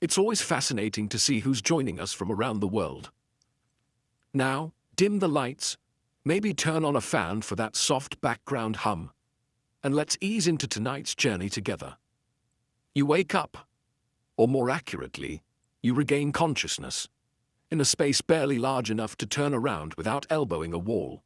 It's always fascinating to see who's joining us from around the world. Now, dim the lights, maybe turn on a fan for that soft background hum, and let's ease into tonight's journey together. You wake up, or more accurately, you regain consciousness, in a space barely large enough to turn around without elbowing a wall.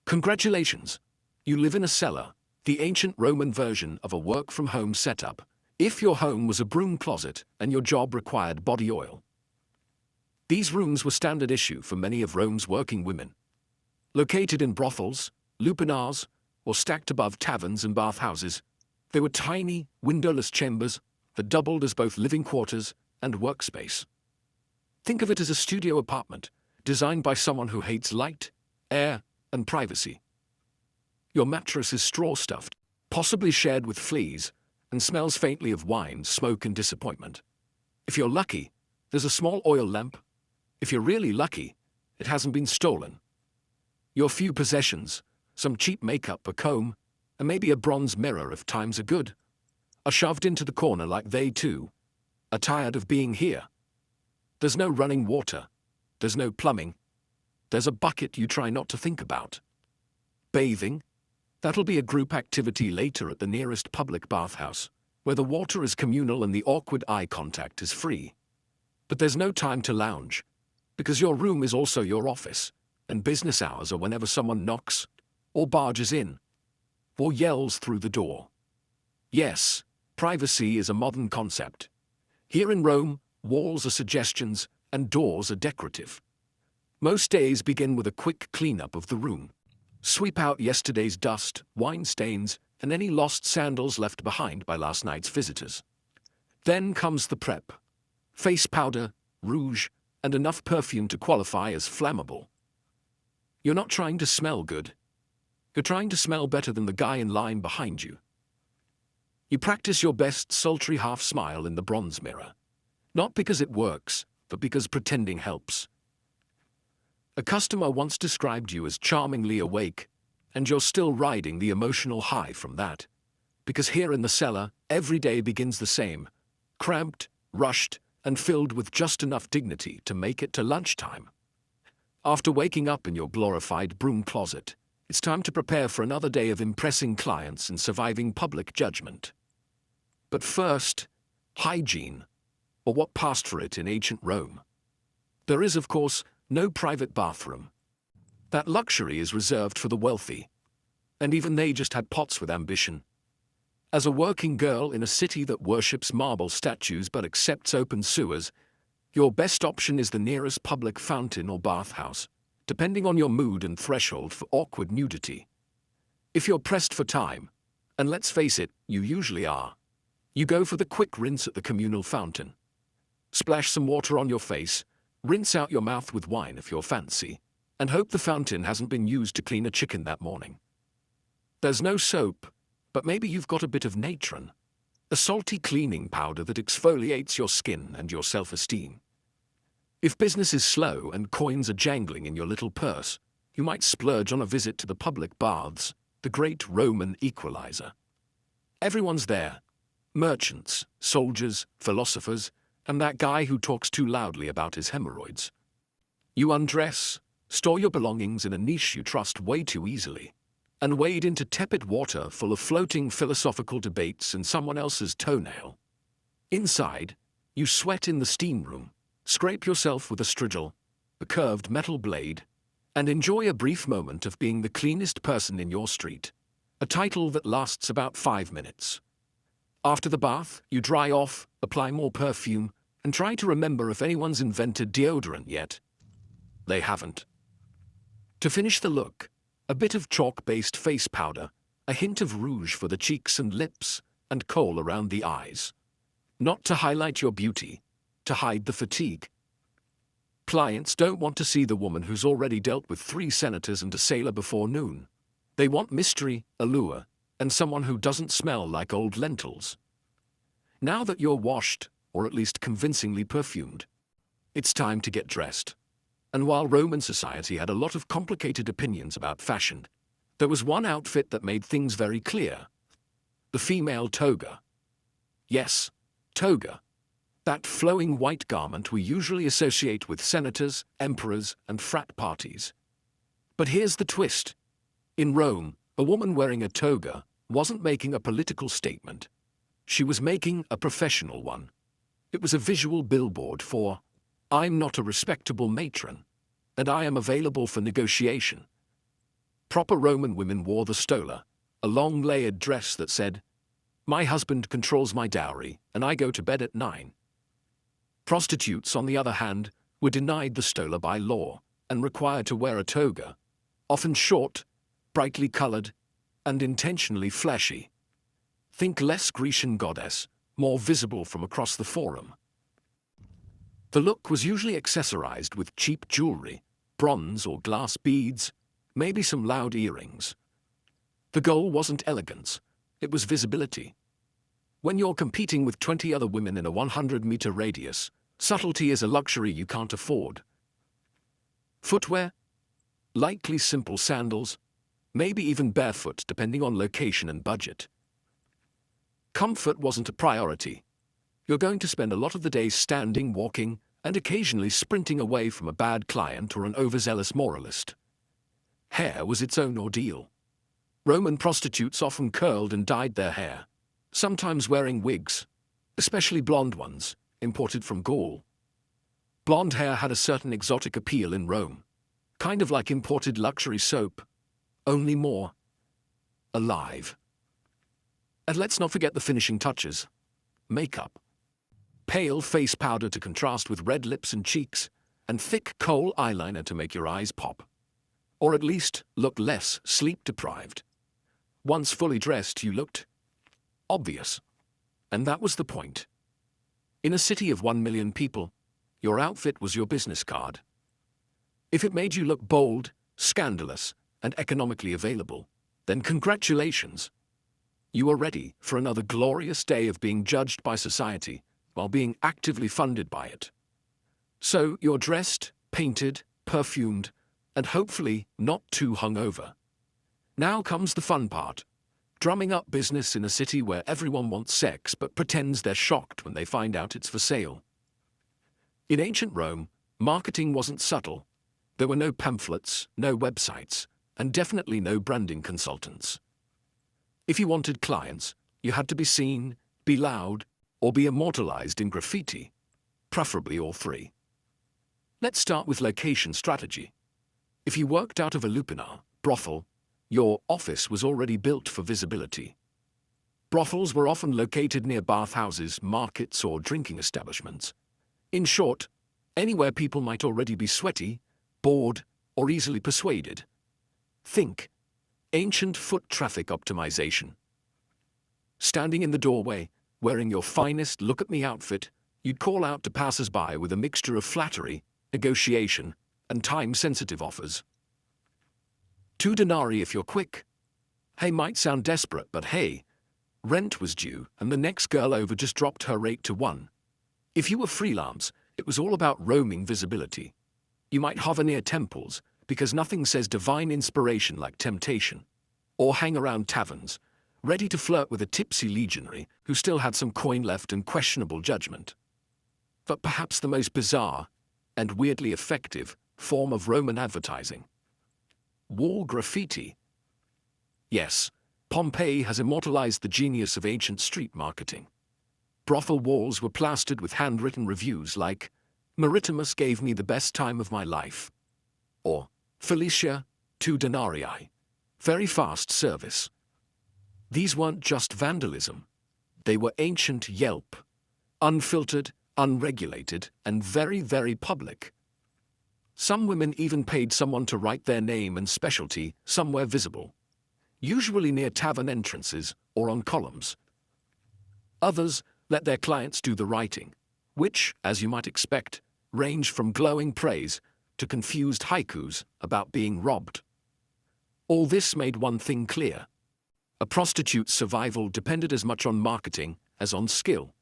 Congratulations! You live in a cellar, the ancient Roman version of a work-from-home setup, if your home was a broom closet and your job required body oil. These rooms were standard issue for many of Rome's working women. Located in brothels, lupanars, or stacked above taverns and bathhouses, they were tiny, windowless chambers that doubled as both living quarters and workspace. Think of it as a studio apartment, designed by someone who hates light, air, and privacy. Your mattress is straw-stuffed, possibly shared with fleas, and smells faintly of wine, smoke, and disappointment. If you're lucky, there's a small oil lamp. If you're really lucky, it hasn't been stolen. Your few possessions, some cheap makeup, a comb, and maybe a bronze mirror if times are good, are shoved into the corner like they, too, are tired of being here. There's no running water. There's no plumbing. There's a bucket you try not to think about. Bathing? That'll be a group activity later at the nearest public bathhouse, where the water is communal and the awkward eye contact is free. But there's no time to lounge, because your room is also your office, and business hours are whenever someone knocks, or barges in, or yells through the door. Yes, privacy is a modern concept. Here in Rome, walls are suggestions and doors are decorative. Most days begin with a quick cleanup of the room. Sweep out yesterday's dust, wine stains, and any lost sandals left behind by last night's visitors. Then comes the prep. Face powder, rouge, and enough perfume to qualify as flammable. You're not trying to smell good. You're trying to smell better than the guy in line behind you. You practice your best sultry half-smile in the bronze mirror. Not because it works, but because pretending helps. A customer once described you as charmingly awake, and you're still riding the emotional high from that. Because here in the cellar, every day begins the same, cramped, rushed, and filled with just enough dignity to make it to lunchtime. After waking up in your glorified broom closet, it's time to prepare for another day of impressing clients and surviving public judgment. But first, hygiene, or what passed for it in ancient Rome. There is, of course, no private bathroom. That luxury is reserved for the wealthy, and even they just had pots with ambition. As a working girl in a city that worships marble statues but accepts open sewers, your best option is the nearest public fountain or bathhouse, depending on your mood and threshold for awkward nudity. If you're pressed for time, and let's face it, you usually are, you go for the quick rinse at the communal fountain. Splash some water on your face, rinse out your mouth with wine if you're fancy, and hope the fountain hasn't been used to clean a chicken that morning. There's no soap, but maybe you've got a bit of natron, a salty cleaning powder that exfoliates your skin and your self-esteem. If business is slow and coins are jangling in your little purse, you might splurge on a visit to the public baths, the great Roman equalizer. Everyone's there. Merchants, soldiers, philosophers, and that guy who talks too loudly about his hemorrhoids. You undress, store your belongings in a niche you trust way too easily, and wade into tepid water full of floating philosophical debates and someone else's toenail. Inside, you sweat in the steam room, scrape yourself with a strigil, a curved metal blade, and enjoy a brief moment of being the cleanest person in your street, a title that lasts about 5 minutes. After the bath, you dry off, apply more perfume, and try to remember if anyone's invented deodorant yet. They haven't. To finish the look, a bit of chalk-based face powder, a hint of rouge for the cheeks and lips, and kohl around the eyes. Not to highlight your beauty, to hide the fatigue. Clients don't want to see the woman who's already dealt with 3 senators and a sailor before noon. They want mystery, allure, and someone who doesn't smell like old lentils. Now that you're washed, or at least convincingly perfumed, it's time to get dressed. And while Roman society had a lot of complicated opinions about fashion, there was one outfit that made things very clear. The female toga. Yes, toga. That flowing white garment we usually associate with senators, emperors, and frat parties. But here's the twist. In Rome, a woman wearing a toga wasn't making a political statement. She was making a professional one. It was a visual billboard for, "I'm not a respectable matron, and I am available for negotiation." Proper Roman women wore the stola, a long layered dress that said, "My husband controls my dowry, and I go to bed at 9. Prostitutes, on the other hand, were denied the stola by law and required to wear a toga, often short, brightly colored, and intentionally flashy. Think less Grecian goddess, more visible from across the forum. The look was usually accessorized with cheap jewelry, bronze or glass beads, maybe some loud earrings. The goal wasn't elegance, it was visibility. When you're competing with 20 other women in a 100-meter radius, subtlety is a luxury you can't afford. Footwear? Likely simple sandals, maybe even barefoot depending on location and budget. Comfort wasn't a priority. You're going to spend a lot of the day standing, walking, and occasionally sprinting away from a bad client or an overzealous moralist. Hair was its own ordeal. Roman prostitutes often curled and dyed their hair, sometimes wearing wigs, especially blonde ones, imported from Gaul. Blonde hair had a certain exotic appeal in Rome, kind of like imported luxury soap, only more alive. And let's not forget the finishing touches. Makeup. Pale face powder to contrast with red lips and cheeks, and thick kohl eyeliner to make your eyes pop. Or at least look less sleep-deprived. Once fully dressed, you looked obvious. And that was the point. In a city of 1 million people, your outfit was your business card. If it made you look bold, scandalous, and economically available, then congratulations. You are ready for another glorious day of being judged by society while being actively funded by it. So you're dressed, painted, perfumed, and hopefully not too hungover. Now comes the fun part. Drumming up business in a city where everyone wants sex but pretends they're shocked when they find out it's for sale. In ancient Rome, marketing wasn't subtle. There were no pamphlets, no websites, and definitely no branding consultants. If you wanted clients, you had to be seen, be loud, or be immortalized in graffiti, preferably all three. Let's start with location strategy. If you worked out of a lupinar, brothel, your office was already built for visibility. Brothels were often located near bathhouses, markets, or drinking establishments. In short, anywhere people might already be sweaty, bored, or easily persuaded. Think ancient foot traffic optimization. Standing in the doorway, wearing your finest look-at-me outfit, you'd call out to passers-by with a mixture of flattery, negotiation, and time-sensitive offers. 2 denarii if you're quick. Hey might sound desperate, but hey, rent was due and the next girl over just dropped her rate to 1. If you were freelance, it was all about roaming visibility. You might hover near temples, because nothing says divine inspiration like temptation. Or hang around taverns, ready to flirt with a tipsy legionary who still had some coin left and questionable judgment. But perhaps the most bizarre, and weirdly effective, form of Roman advertising. Wall graffiti. Yes, Pompeii has immortalized the genius of ancient street marketing. Brothel walls were plastered with handwritten reviews like, "Maritimus gave me the best time of my life," or "Felicia, 2 denarii. Very fast service." These weren't just vandalism. They were ancient Yelp, unfiltered, unregulated, and very, very public. Some women even paid someone to write their name and specialty somewhere visible, usually near tavern entrances or on columns. Others let their clients do the writing, which, as you might expect, ranged from glowing praise to confused haikus about being robbed. All this made one thing clear. A prostitute's survival depended as much on marketing as on skill.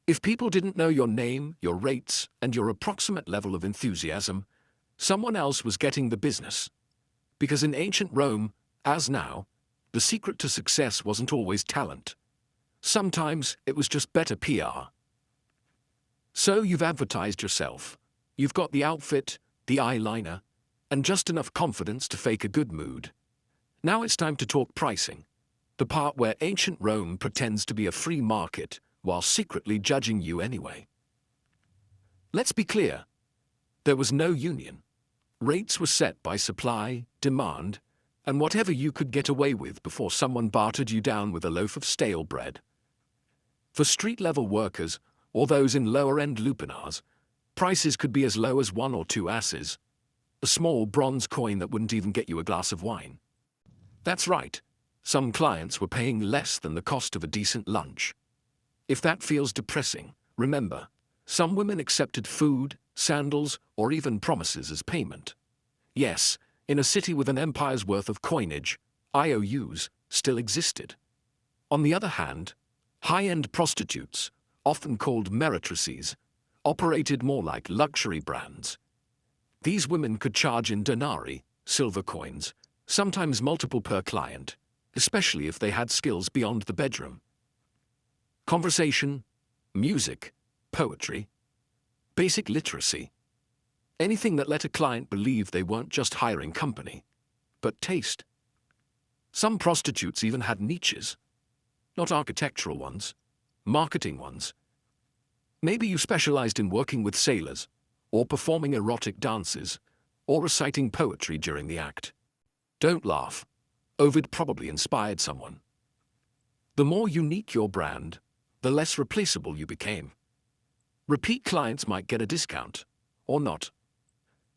If people didn't know your name, your rates, and your approximate level of enthusiasm, someone else was getting the business. Because in ancient Rome, as now, the secret to success wasn't always talent. Sometimes it was just better PR. So you've advertised yourself. You've got the outfit, the eyeliner, and just enough confidence to fake a good mood. Now it's time to talk pricing. The part where ancient Rome pretends to be a free market while secretly judging you anyway. Let's be clear. There was no union. Rates were set by supply, demand, and whatever you could get away with before someone bartered you down with a loaf of stale bread. For street-level workers, or those in lower-end lupanars, prices could be as low as 1 or 2 asses, a small bronze coin that wouldn't even get you a glass of wine. That's right, some clients were paying less than the cost of a decent lunch. If that feels depressing, remember, some women accepted food, sandals, or even promises as payment. Yes, in a city with an empire's worth of coinage, IOUs still existed. On the other hand, high-end prostitutes, often called meretrices, operated more like luxury brands. These women could charge in denarii, silver coins, sometimes multiple per client, especially if they had skills beyond the bedroom. Conversation, music, poetry, basic literacy. Anything that let a client believe they weren't just hiring company, but taste. Some prostitutes even had niches. Not architectural ones, marketing ones. Maybe you specialized in working with sailors, or performing erotic dances, or reciting poetry during the act. Don't laugh. Ovid probably inspired someone. The more unique your brand, the less replaceable you became. Repeat clients might get a discount, or not.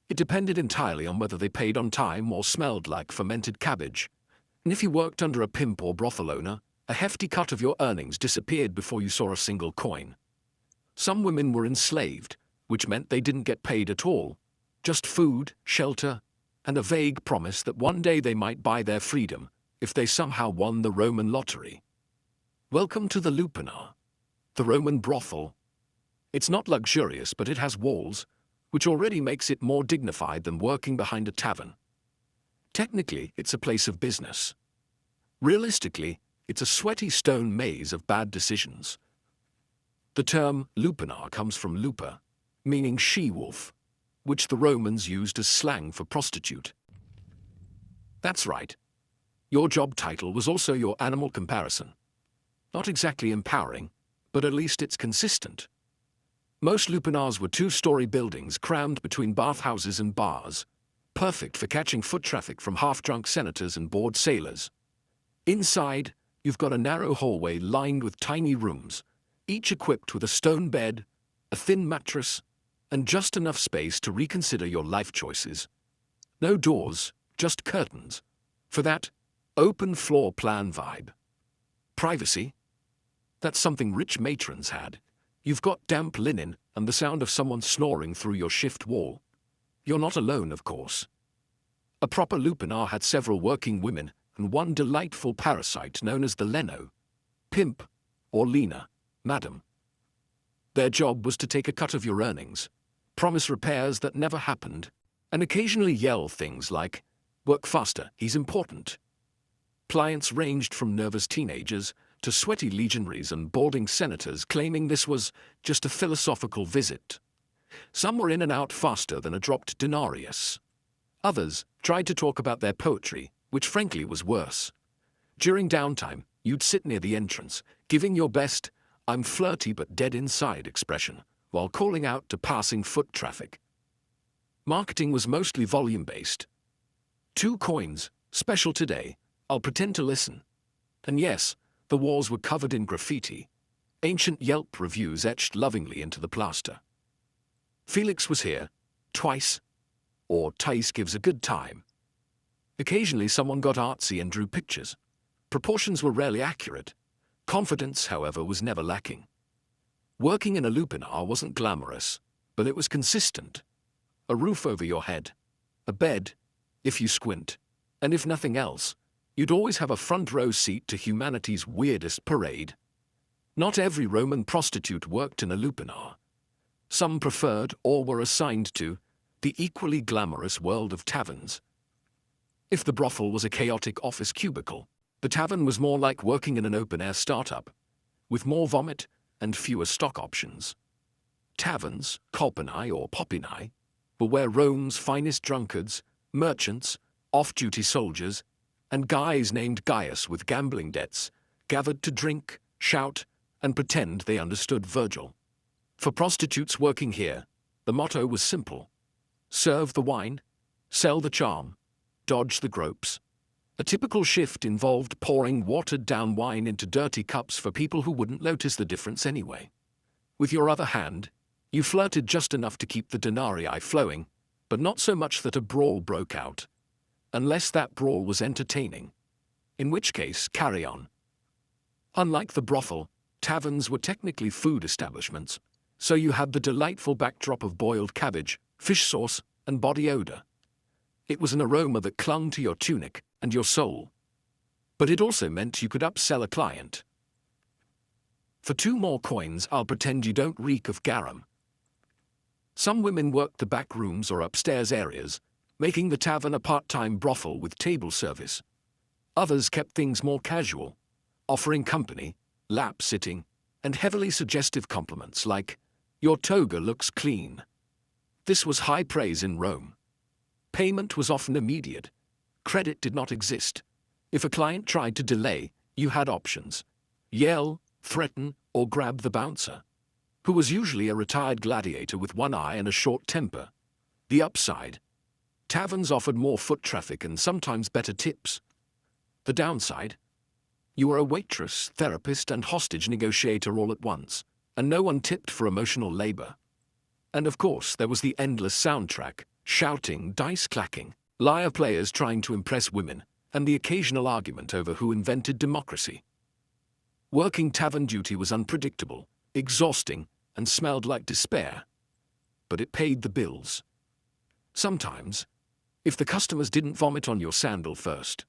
It depended entirely on whether they paid on time or smelled like fermented cabbage. And if you worked under a pimp or brothel owner, a hefty cut of your earnings disappeared before you saw a single coin. Some women were enslaved, which meant they didn't get paid at all, just food, shelter, and a vague promise that one day they might buy their freedom if they somehow won the Roman lottery. Welcome to the lupanar, the Roman brothel. It's not luxurious, but it has walls, which already makes it more dignified than working behind a tavern. Technically, it's a place of business. Realistically, it's a sweaty stone maze of bad decisions. The term lupanar comes from lupa, meaning she-wolf, which the Romans used as slang for prostitute. That's right. Your job title was also your animal comparison. Not exactly empowering, but at least it's consistent. Most lupanars were 2-story buildings crammed between bathhouses and bars, perfect for catching foot traffic from half-drunk senators and bored sailors. Inside, you've got a narrow hallway lined with tiny rooms, each equipped with a stone bed, a thin mattress, and just enough space to reconsider your life choices. No doors, just curtains. For that open floor plan vibe. Privacy? That's something rich matrons had. You've got damp linen and the sound of someone snoring through your shift wall. You're not alone, of course. A proper lupanar had several working women and one delightful parasite known as the Leno, pimp, or Lena, madam. Their job was to take a cut of your earnings, promise repairs that never happened, and occasionally yell things like, "Work faster, he's important." Clients ranged from nervous teenagers to sweaty legionaries and balding senators claiming this was just a philosophical visit. Some were in and out faster than a dropped denarius. Others tried to talk about their poetry, which frankly was worse. During downtime, you'd sit near the entrance, giving your best, "I'm flirty but dead inside" expression, while calling out to passing foot traffic. Marketing was mostly volume-based. 2 coins, special today, I'll pretend to listen. And yes, the walls were covered in graffiti, ancient Yelp reviews etched lovingly into the plaster. Felix was here, twice, or Thais gives a good time. Occasionally someone got artsy and drew pictures. Proportions were rarely accurate. Confidence, however, was never lacking. Working in a lupanar wasn't glamorous, but it was consistent. A roof over your head, a bed, if you squint, and if nothing else, you'd always have a front row seat to humanity's weirdest parade. Not every Roman prostitute worked in a lupanar. Some preferred or were assigned to the equally glamorous world of taverns. If the brothel was a chaotic office cubicle, the tavern was more like working in an open-air startup, with more vomit and fewer stock options. Taverns, kolpini or popini, were where Rome's finest drunkards, merchants, off-duty soldiers, and guys named Gaius with gambling debts gathered to drink, shout, and pretend they understood Virgil. For prostitutes working here, the motto was simple: serve the wine, sell the charm, dodge the gropes. A typical shift involved pouring watered-down wine into dirty cups for people who wouldn't notice the difference anyway. With your other hand, you flirted just enough to keep the denarii flowing, but not so much that a brawl broke out. Unless that brawl was entertaining, in which case, carry on. Unlike the brothel, taverns were technically food establishments, so you had the delightful backdrop of boiled cabbage, fish sauce, and body odor. It was an aroma that clung to your tunic and your soul. But it also meant you could upsell a client. For 2 more coins, I'll pretend you don't reek of garum. Some women worked the back rooms or upstairs areas, making the tavern a part-time brothel with table service. Others kept things more casual, offering company, lap-sitting, and heavily suggestive compliments like, "Your toga looks clean." This was high praise in Rome. Payment was often immediate. Credit did not exist. If a client tried to delay, you had options: yell, threaten, or grab the bouncer, who was usually a retired gladiator with one eye and a short temper. The upside: taverns offered more foot traffic and sometimes better tips. The downside: you were a waitress, therapist, and hostage negotiator all at once, and no one tipped for emotional labor. And of course, there was the endless soundtrack: shouting, dice clacking, liar players trying to impress women, and the occasional argument over who invented democracy. Working tavern duty was unpredictable, exhausting, and smelled like despair. But it paid the bills. Sometimes, if the customers didn't vomit on your sandal first.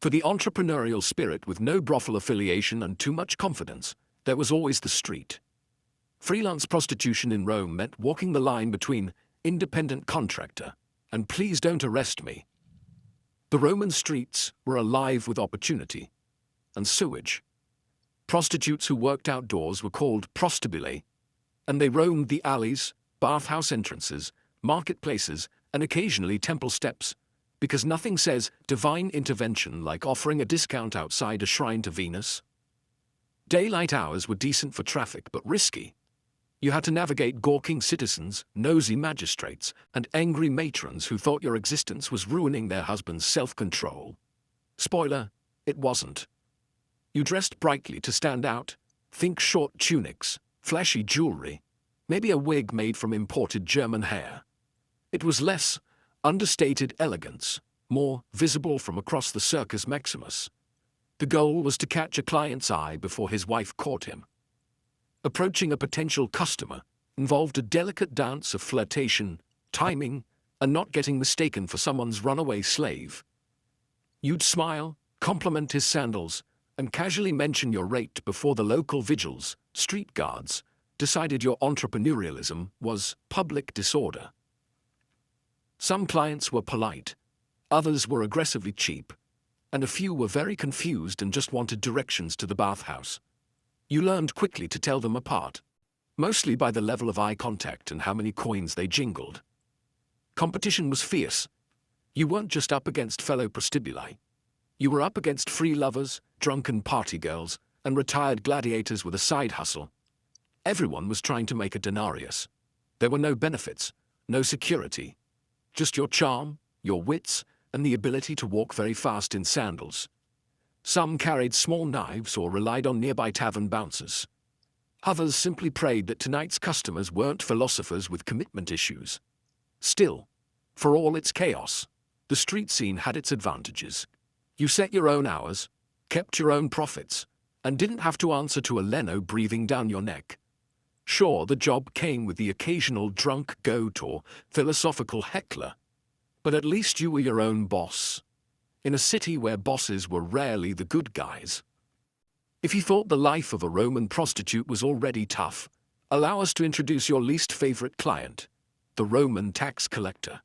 For the entrepreneurial spirit with no brothel affiliation and too much confidence, there was always the street. Freelance prostitution in Rome meant walking the line between independent contractor and please don't arrest me. The Roman streets were alive with opportunity and sewage. Prostitutes who worked outdoors were called prostibulae, and they roamed the alleys, bathhouse entrances, marketplaces, and occasionally temple steps, because nothing says divine intervention like offering a discount outside a shrine to Venus. Daylight hours were decent for traffic, but risky. You had to navigate gawking citizens, nosy magistrates, and angry matrons who thought your existence was ruining their husband's self-control. Spoiler, it wasn't. You dressed brightly to stand out. Think short tunics, flashy jewelry, maybe a wig made from imported German hair. It was less understated elegance, more visible from across the Circus Maximus. The goal was to catch a client's eye before his wife caught him. Approaching a potential customer involved a delicate dance of flirtation, timing, and not getting mistaken for someone's runaway slave. You'd smile, compliment his sandals, and casually mention your rate before the local vigils, street guards, decided your entrepreneurialism was public disorder. Some clients were polite, others were aggressively cheap, and a few were very confused and just wanted directions to the bathhouse. You learned quickly to tell them apart, mostly by the level of eye contact and how many coins they jingled. Competition was fierce. You weren't just up against fellow prostibulae. You were up against free lovers, drunken party girls, and retired gladiators with a side hustle. Everyone was trying to make a denarius. There were no benefits, no security. Just your charm, your wits, and the ability to walk very fast in sandals. Some carried small knives or relied on nearby tavern bouncers. Others simply prayed that tonight's customers weren't philosophers with commitment issues. Still, for all its chaos, the street scene had its advantages. You set your own hours, kept your own profits, and didn't have to answer to a Leno breathing down your neck. Sure, the job came with the occasional drunk goat or philosophical heckler, but at least you were your own boss, in a city where bosses were rarely the good guys. If you thought the life of a Roman prostitute was already tough, allow us to introduce your least favorite client, the Roman tax collector.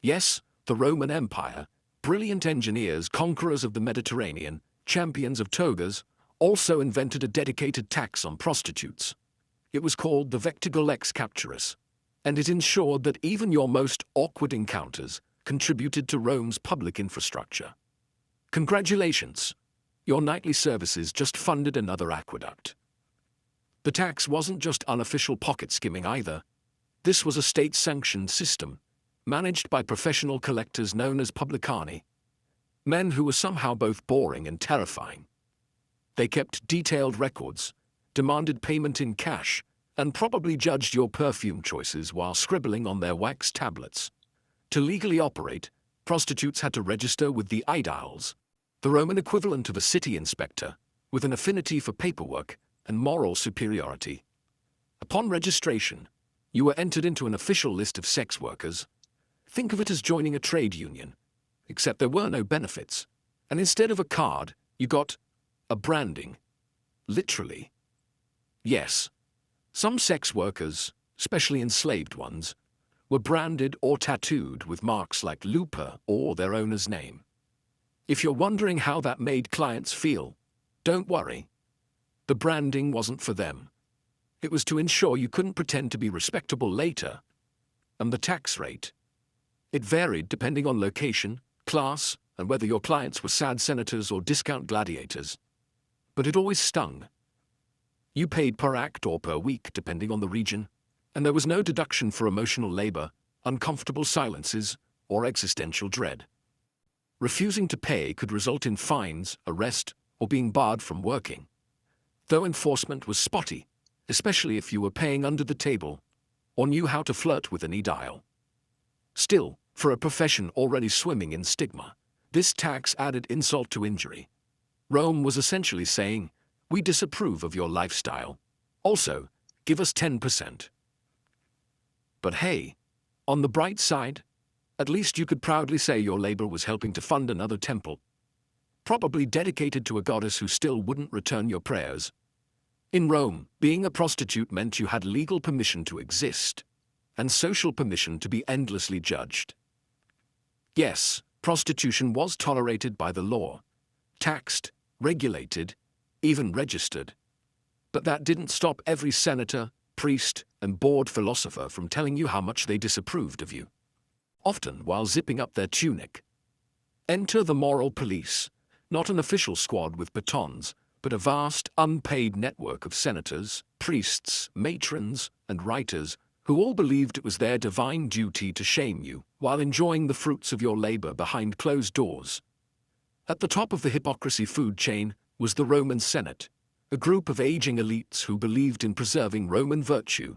Yes, the Roman Empire, brilliant engineers, conquerors of the Mediterranean, champions of togas, also invented a dedicated tax on prostitutes. It was called the Vectigal Lex Capturus, and it ensured that even your most awkward encounters contributed to Rome's public infrastructure. Congratulations! Your nightly services just funded another aqueduct. The tax wasn't just unofficial pocket skimming either. This was a state-sanctioned system, managed by professional collectors known as publicani, men who were somehow both boring and terrifying. They kept detailed records, demanded payment in cash, and probably judged your perfume choices while scribbling on their wax tablets. To legally operate, prostitutes had to register with the aediles, the Roman equivalent of a city inspector, with an affinity for paperwork and moral superiority. Upon registration, you were entered into an official list of sex workers. Think of it as joining a trade union, except there were no benefits, and instead of a card, you got a branding. Literally. Yes, some sex workers, especially enslaved ones, were branded or tattooed with marks like Lupa or their owner's name. If you're wondering how that made clients feel, don't worry. The branding wasn't for them. It was to ensure you couldn't pretend to be respectable later. And the tax rate? It varied depending on location, class, and whether your clients were sad senators or discount gladiators. But it always stung. You paid per act or per week, depending on the region, and there was no deduction for emotional labor, uncomfortable silences, or existential dread. Refusing to pay could result in fines, arrest, or being barred from working. Though enforcement was spotty, especially if you were paying under the table or knew how to flirt with an aedile. Still, for a profession already swimming in stigma, this tax added insult to injury. Rome was essentially saying, "We disapprove of your lifestyle. Also, give us 10%. But hey, on the bright side, at least you could proudly say your labor was helping to fund another temple, probably dedicated to a goddess who still wouldn't return your prayers. In Rome, being a prostitute meant you had legal permission to exist, and social permission to be endlessly judged. Yes, prostitution was tolerated by the law, taxed, regulated, even registered. But that didn't stop every senator, priest, and bored philosopher from telling you how much they disapproved of you, often while zipping up their tunic. Enter the moral police, not an official squad with batons, but a vast, unpaid network of senators, priests, matrons, and writers who all believed it was their divine duty to shame you while enjoying the fruits of your labor behind closed doors. At the top of the hypocrisy food chain was the Roman Senate, a group of aging elites who believed in preserving Roman virtue,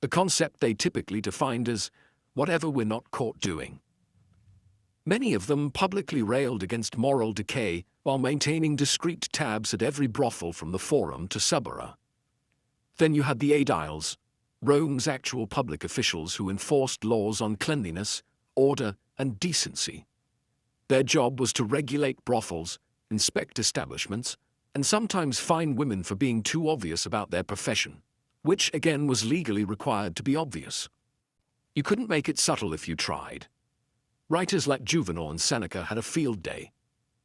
a concept they typically defined as whatever we're not caught doing. Many of them publicly railed against moral decay while maintaining discreet tabs at every brothel from the Forum to Subura. Then you had the aediles, Rome's actual public officials who enforced laws on cleanliness, order, and decency. Their job was to regulate brothels, inspect establishments, and sometimes fine women for being too obvious about their profession, which again was legally required to be obvious. You couldn't make it subtle if you tried. Writers like Juvenal and Seneca had a field day.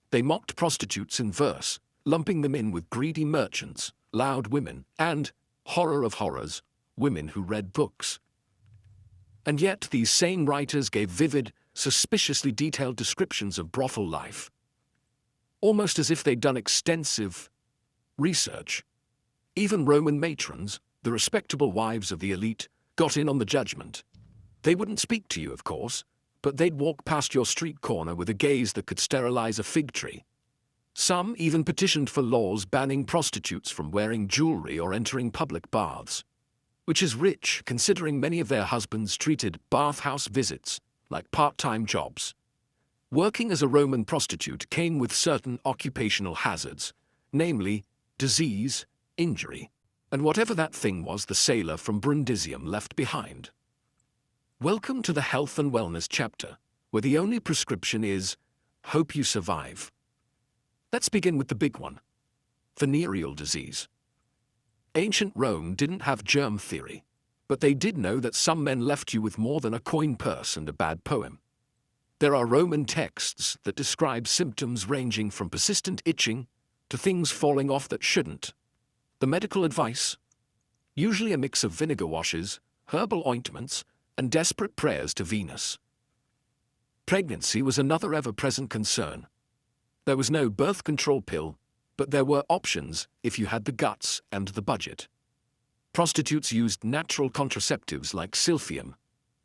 They mocked prostitutes in verse, lumping them in with greedy merchants, loud women, and, horror of horrors, women who read books. And yet these same writers gave vivid, suspiciously detailed descriptions of brothel life, almost as if they'd done extensive research. Even Roman matrons, the respectable wives of the elite, got in on the judgment. They wouldn't speak to you, of course, but they'd walk past your street corner with a gaze that could sterilize a fig tree. Some even petitioned for laws banning prostitutes from wearing jewelry or entering public baths, which is rich considering many of their husbands treated bathhouse visits like part-time jobs. Working as a Roman prostitute came with certain occupational hazards, namely disease, injury, and whatever that thing was the sailor from Brundisium left behind. Welcome to the health and wellness chapter, where the only prescription is, hope you survive. Let's begin with the big one, venereal disease. Ancient Rome didn't have germ theory, but they did know that some men left you with more than a coin purse and a bad poem. There are Roman texts that describe symptoms ranging from persistent itching to things falling off that shouldn't. The medical advice? usually a mix of vinegar washes, herbal ointments, and desperate prayers to Venus. Pregnancy was another ever-present concern. There was no birth control pill, but there were options if you had the guts and the budget. Prostitutes used natural contraceptives like silphium,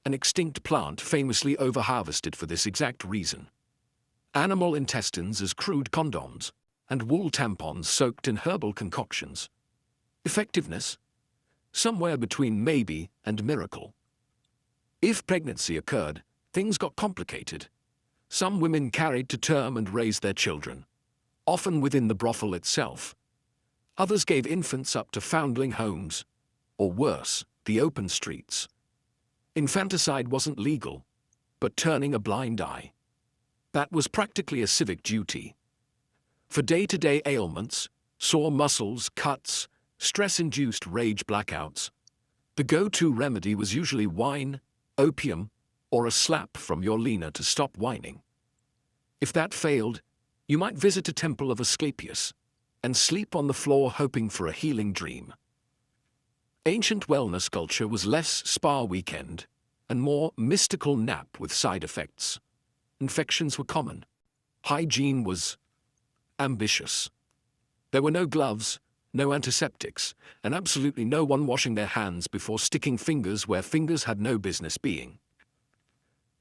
an extinct plant famously overharvested for this exact reason. Animal intestines as crude condoms, and wool tampons soaked in herbal concoctions. Effectiveness? Somewhere between maybe and miracle. If pregnancy occurred, things got complicated. Some women carried to term and raised their children, often within the brothel itself. Others gave infants up to foundling homes, or worse, the open streets. Infanticide wasn't legal, but turning a blind eye. That was practically a civic duty. For day-to-day ailments, sore muscles, cuts, stress-induced rage blackouts, the go-to remedy was usually wine, opium, or a slap from your leaner to stop whining. If that failed, you might visit a temple of Asclepius and sleep on the floor hoping for a healing dream. Ancient wellness culture was less spa weekend and more mystical nap with side effects. Infections were common. Hygiene was ambitious. There were no gloves, no antiseptics, and absolutely no one washing their hands before sticking fingers where fingers had no business being.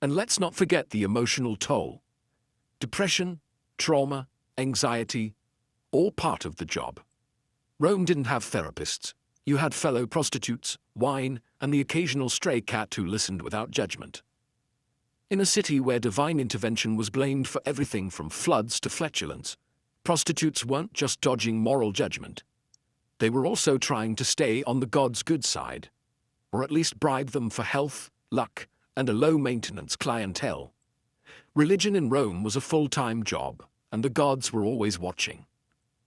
And let's not forget the emotional toll. Depression, trauma, anxiety, all part of the job. Rome didn't have therapists. You had fellow prostitutes, wine, and the occasional stray cat who listened without judgment. In a city where divine intervention was blamed for everything from floods to flatulence, prostitutes weren't just dodging moral judgment. They were also trying to stay on the gods' good side, or at least bribe them for health, luck, and a low-maintenance clientele. Religion in Rome was a full-time job, and the gods were always watching,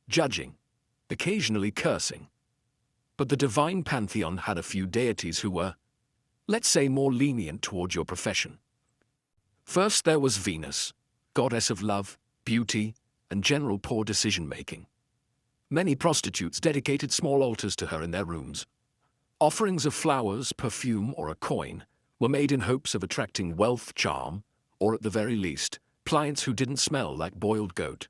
judging, occasionally cursing. But the divine pantheon had a few deities who were, let's say, more lenient toward your profession. First there was Venus, goddess of love, beauty, and general poor decision-making. Many prostitutes dedicated small altars to her in their rooms. Offerings of flowers, perfume, or a coin were made in hopes of attracting wealth, charm, or at the very least, clients who didn't smell like boiled goat.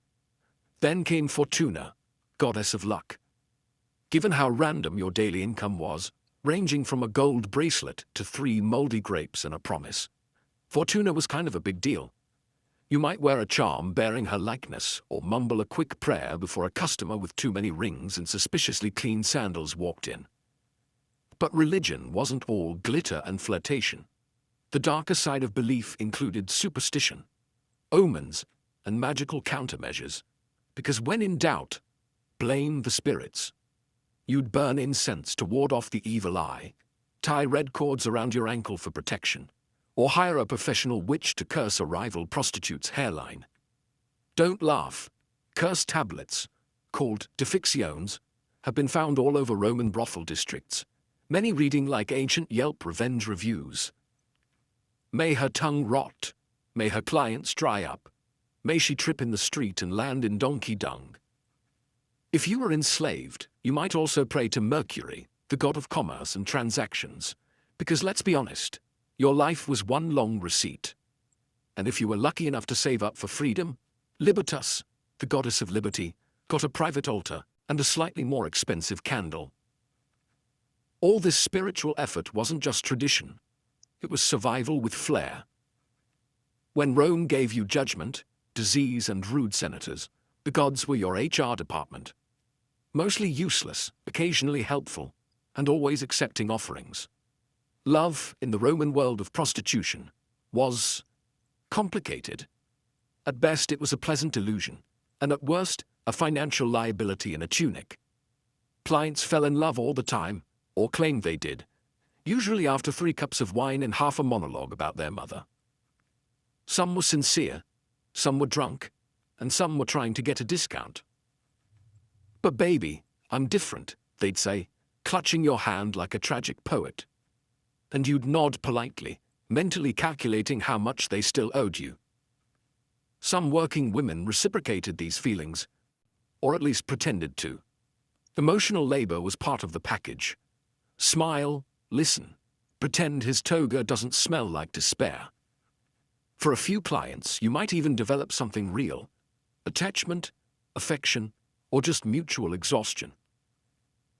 Then came Fortuna, goddess of luck. Given how random your daily income was, ranging from a gold bracelet to 3 moldy grapes and a promise, Fortuna was kind of a big deal. You might wear a charm bearing her likeness or mumble a quick prayer before a customer with too many rings and suspiciously clean sandals walked in. But religion wasn't all glitter and flirtation. The darker side of belief included superstition, omens, and magical countermeasures, because when in doubt, blame the spirits. You'd burn incense to ward off the evil eye, tie red cords around your ankle for protection, or hire a professional witch to curse a rival prostitute's hairline. Don't laugh. Curse tablets, called defictions, have been found all over Roman brothel districts, many reading like ancient Yelp revenge reviews. May her tongue rot. May her clients dry up. May she trip in the street and land in donkey dung. If you were enslaved, you might also pray to Mercury, the god of commerce and transactions, because let's be honest, your life was one long receipt. And if you were lucky enough to save up for freedom, Libertas, the goddess of liberty, got a private altar and a slightly more expensive candle. All this spiritual effort wasn't just tradition. It was survival with flair. When Rome gave you judgment, disease, and rude senators, the gods were your HR department. Mostly useless, occasionally helpful, and always accepting offerings. Love, in the Roman world of prostitution, was complicated. At best, it was a pleasant illusion, and at worst, a financial liability in a tunic. Clients fell in love all the time, or claimed they did, usually after 3 cups of wine and half a monologue about their mother. Some were sincere, some were drunk, and some were trying to get a discount. But baby, I'm different, they'd say, clutching your hand like a tragic poet. And you'd nod politely, mentally calculating how much they still owed you. Some working women reciprocated these feelings, or at least pretended to. Emotional labor was part of the package. Smile, listen, pretend his toga doesn't smell like despair. For a few clients, you might even develop something real: attachment, affection, or just mutual exhaustion.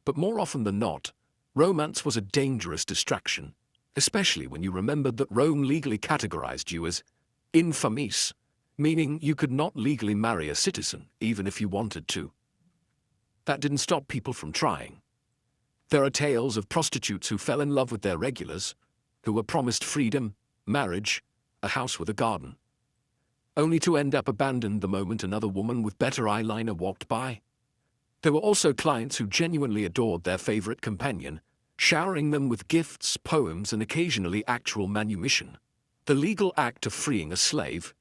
But more often than not, romance was a dangerous distraction, especially when you remembered that Rome legally categorized you as infames, meaning you could not legally marry a citizen even if you wanted to. That didn't stop people from trying. There are tales of prostitutes who fell in love with their regulars, who were promised freedom, marriage, a house with a garden, only to end up abandoned the moment another woman with better eyeliner walked by. There were also clients who genuinely adored their favorite companion, showering them with gifts, poems, and occasionally actual manumission, the legal act of freeing a slave.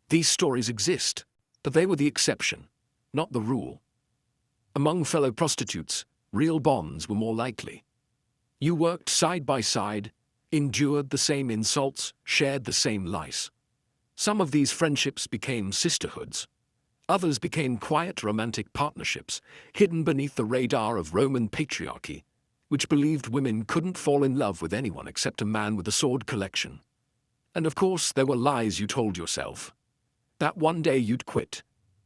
These stories exist, but they were the exception, not the rule. Among fellow prostitutes, real bonds were more likely. You worked side by side, endured the same insults, shared the same lies. Some of these friendships became sisterhoods. Others became quiet romantic partnerships, hidden beneath the radar of Roman patriarchy, which believed women couldn't fall in love with anyone except a man with a sword collection. And of course, there were lies you told yourself. That one day you'd quit.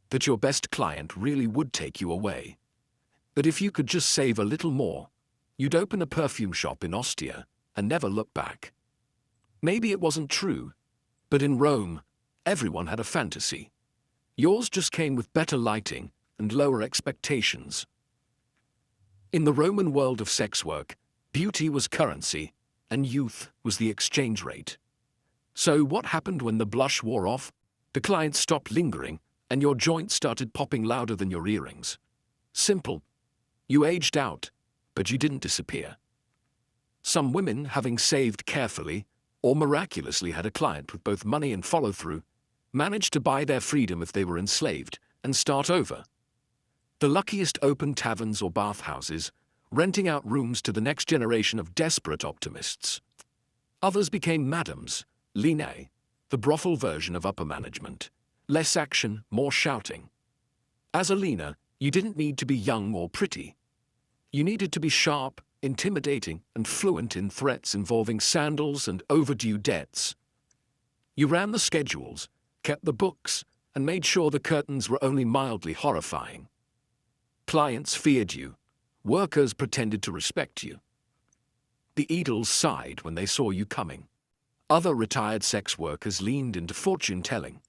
That your best client really would take you away. That if you could just save a little more, you'd open a perfume shop in Ostia and never look back. Maybe it wasn't true, but in Rome, everyone had a fantasy. Yours just came with better lighting and lower expectations. In the Roman world of sex work, beauty was currency, and youth was the exchange rate. So what happened when the blush wore off? The client stopped lingering, and your joint started popping louder than your earrings. Simple. You aged out, but you didn't disappear. Some women, having saved carefully, or miraculously had a client with both money and follow-through, managed to buy their freedom if they were enslaved and start over. The luckiest opened taverns or bathhouses, renting out rooms to the next generation of desperate optimists. Others became madams, line, the brothel version of upper management. Less action, more shouting. As a leaner, you didn't need to be young or pretty. You needed to be sharp, intimidating, and fluent in threats involving sandals and overdue debts. You ran the schedules, kept the books, and made sure the curtains were only mildly horrifying. Clients feared you. Workers pretended to respect you. The Eagles sighed when they saw you coming. Other retired sex workers leaned into fortune-telling.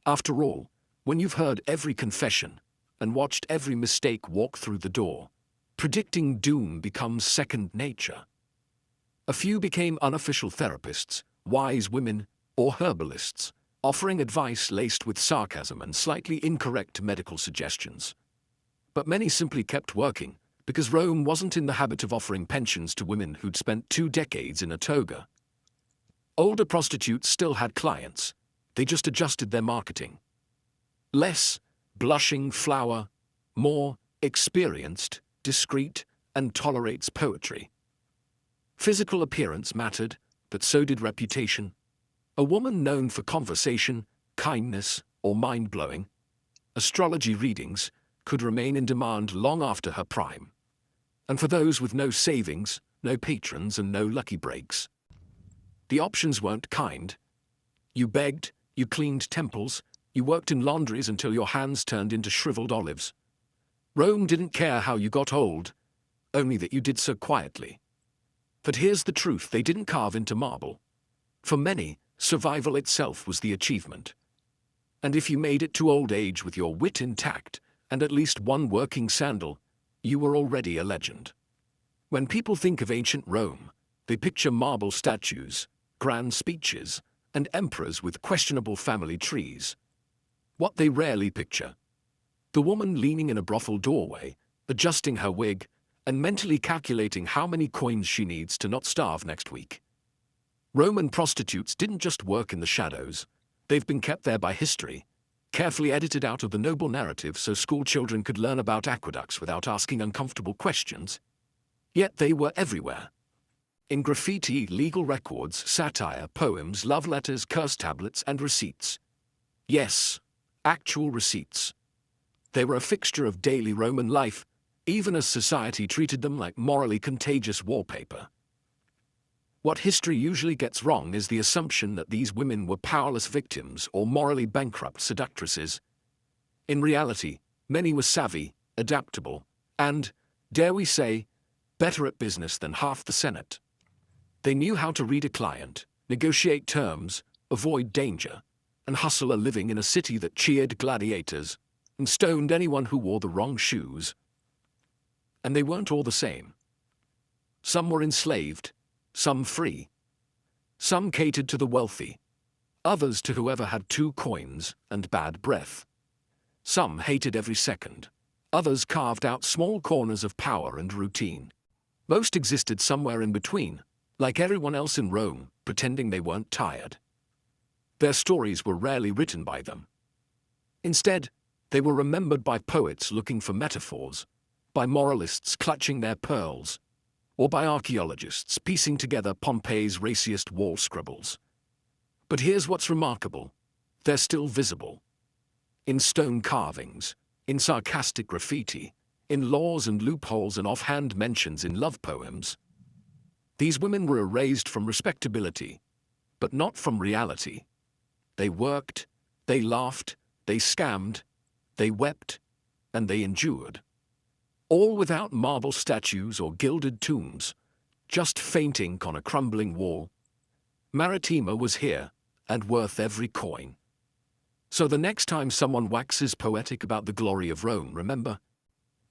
After all, when you've heard every confession and watched every mistake walk through the door, predicting doom becomes second nature. A few became unofficial therapists, wise women, or herbalists, offering advice laced with sarcasm and slightly incorrect medical suggestions. But many simply kept working, because Rome wasn't in the habit of offering pensions to women who'd spent 2 decades in a toga. Older prostitutes still had clients. They just adjusted their marketing. Less blushing flower, more experienced, discreet, and tolerates poetry. Physical appearance mattered, but so did reputation. A woman known for conversation, kindness, or mind-blowing, astrology readings, could remain in demand long after her prime. And for those with no savings, no patrons, and no lucky breaks, the options weren't kind. You begged, you cleaned temples, you worked in laundries until your hands turned into shriveled olives. Rome didn't care how you got old, only that you did so quietly. But here's the truth: they didn't carve into marble. For many, survival itself was the achievement. And if you made it to old age with your wit intact and at least one working sandal, you were already a legend. When people think of ancient Rome, they picture marble statues, grand speeches, and emperors with questionable family trees. What they rarely picture: the woman leaning in a brothel doorway, adjusting her wig, and mentally calculating how many coins she needs to not starve next week. Roman prostitutes didn't just work in the shadows. They've been kept there by history, carefully edited out of the noble narrative so school children could learn about aqueducts without asking uncomfortable questions. Yet they were everywhere. In graffiti, legal records, satire, poems, love letters, curse tablets, and receipts. Yes, actual receipts. They were a fixture of daily Roman life, even as society treated them like morally contagious wallpaper. What history usually gets wrong is the assumption that these women were powerless victims or morally bankrupt seductresses. In reality, many were savvy, adaptable, and, dare we say, better at business than half the Senate. They knew how to read a client, negotiate terms, avoid danger, and hustle a living in a city that cheered gladiators and stoned anyone who wore the wrong shoes. And they weren't all the same. Some were enslaved, some free. Some catered to the wealthy, others to whoever had 2 coins and bad breath. Some hated every second, others carved out small corners of power and routine. Most existed somewhere in between, like everyone else in Rome, pretending they weren't tired. Their stories were rarely written by them. Instead, they were remembered by poets looking for metaphors, by moralists clutching their pearls, or by archaeologists piecing together Pompeii's raciest wall scribbles. But here's what's remarkable. They're still visible. In stone carvings, in sarcastic graffiti, in laws and loopholes and offhand mentions in love poems. These women were erased from respectability, but not from reality. They worked, they laughed, they scammed, they wept, and they endured. All without marble statues or gilded tombs, just faint ink on a crumbling wall. Maritima was here, and worth every coin. So the next time someone waxes poetic about the glory of Rome, remember,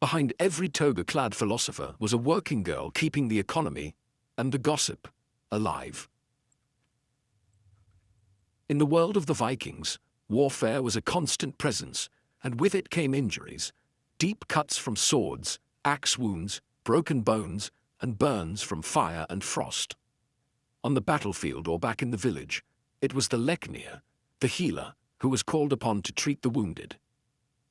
behind every toga-clad philosopher was a working girl keeping the economy and the gossip alive. In the world of the Vikings, warfare was a constant presence, and with it came injuries. Deep cuts from swords, axe wounds, broken bones, and burns from fire and frost. On the battlefield or back in the village, it was the leknir, the healer, who was called upon to treat the wounded.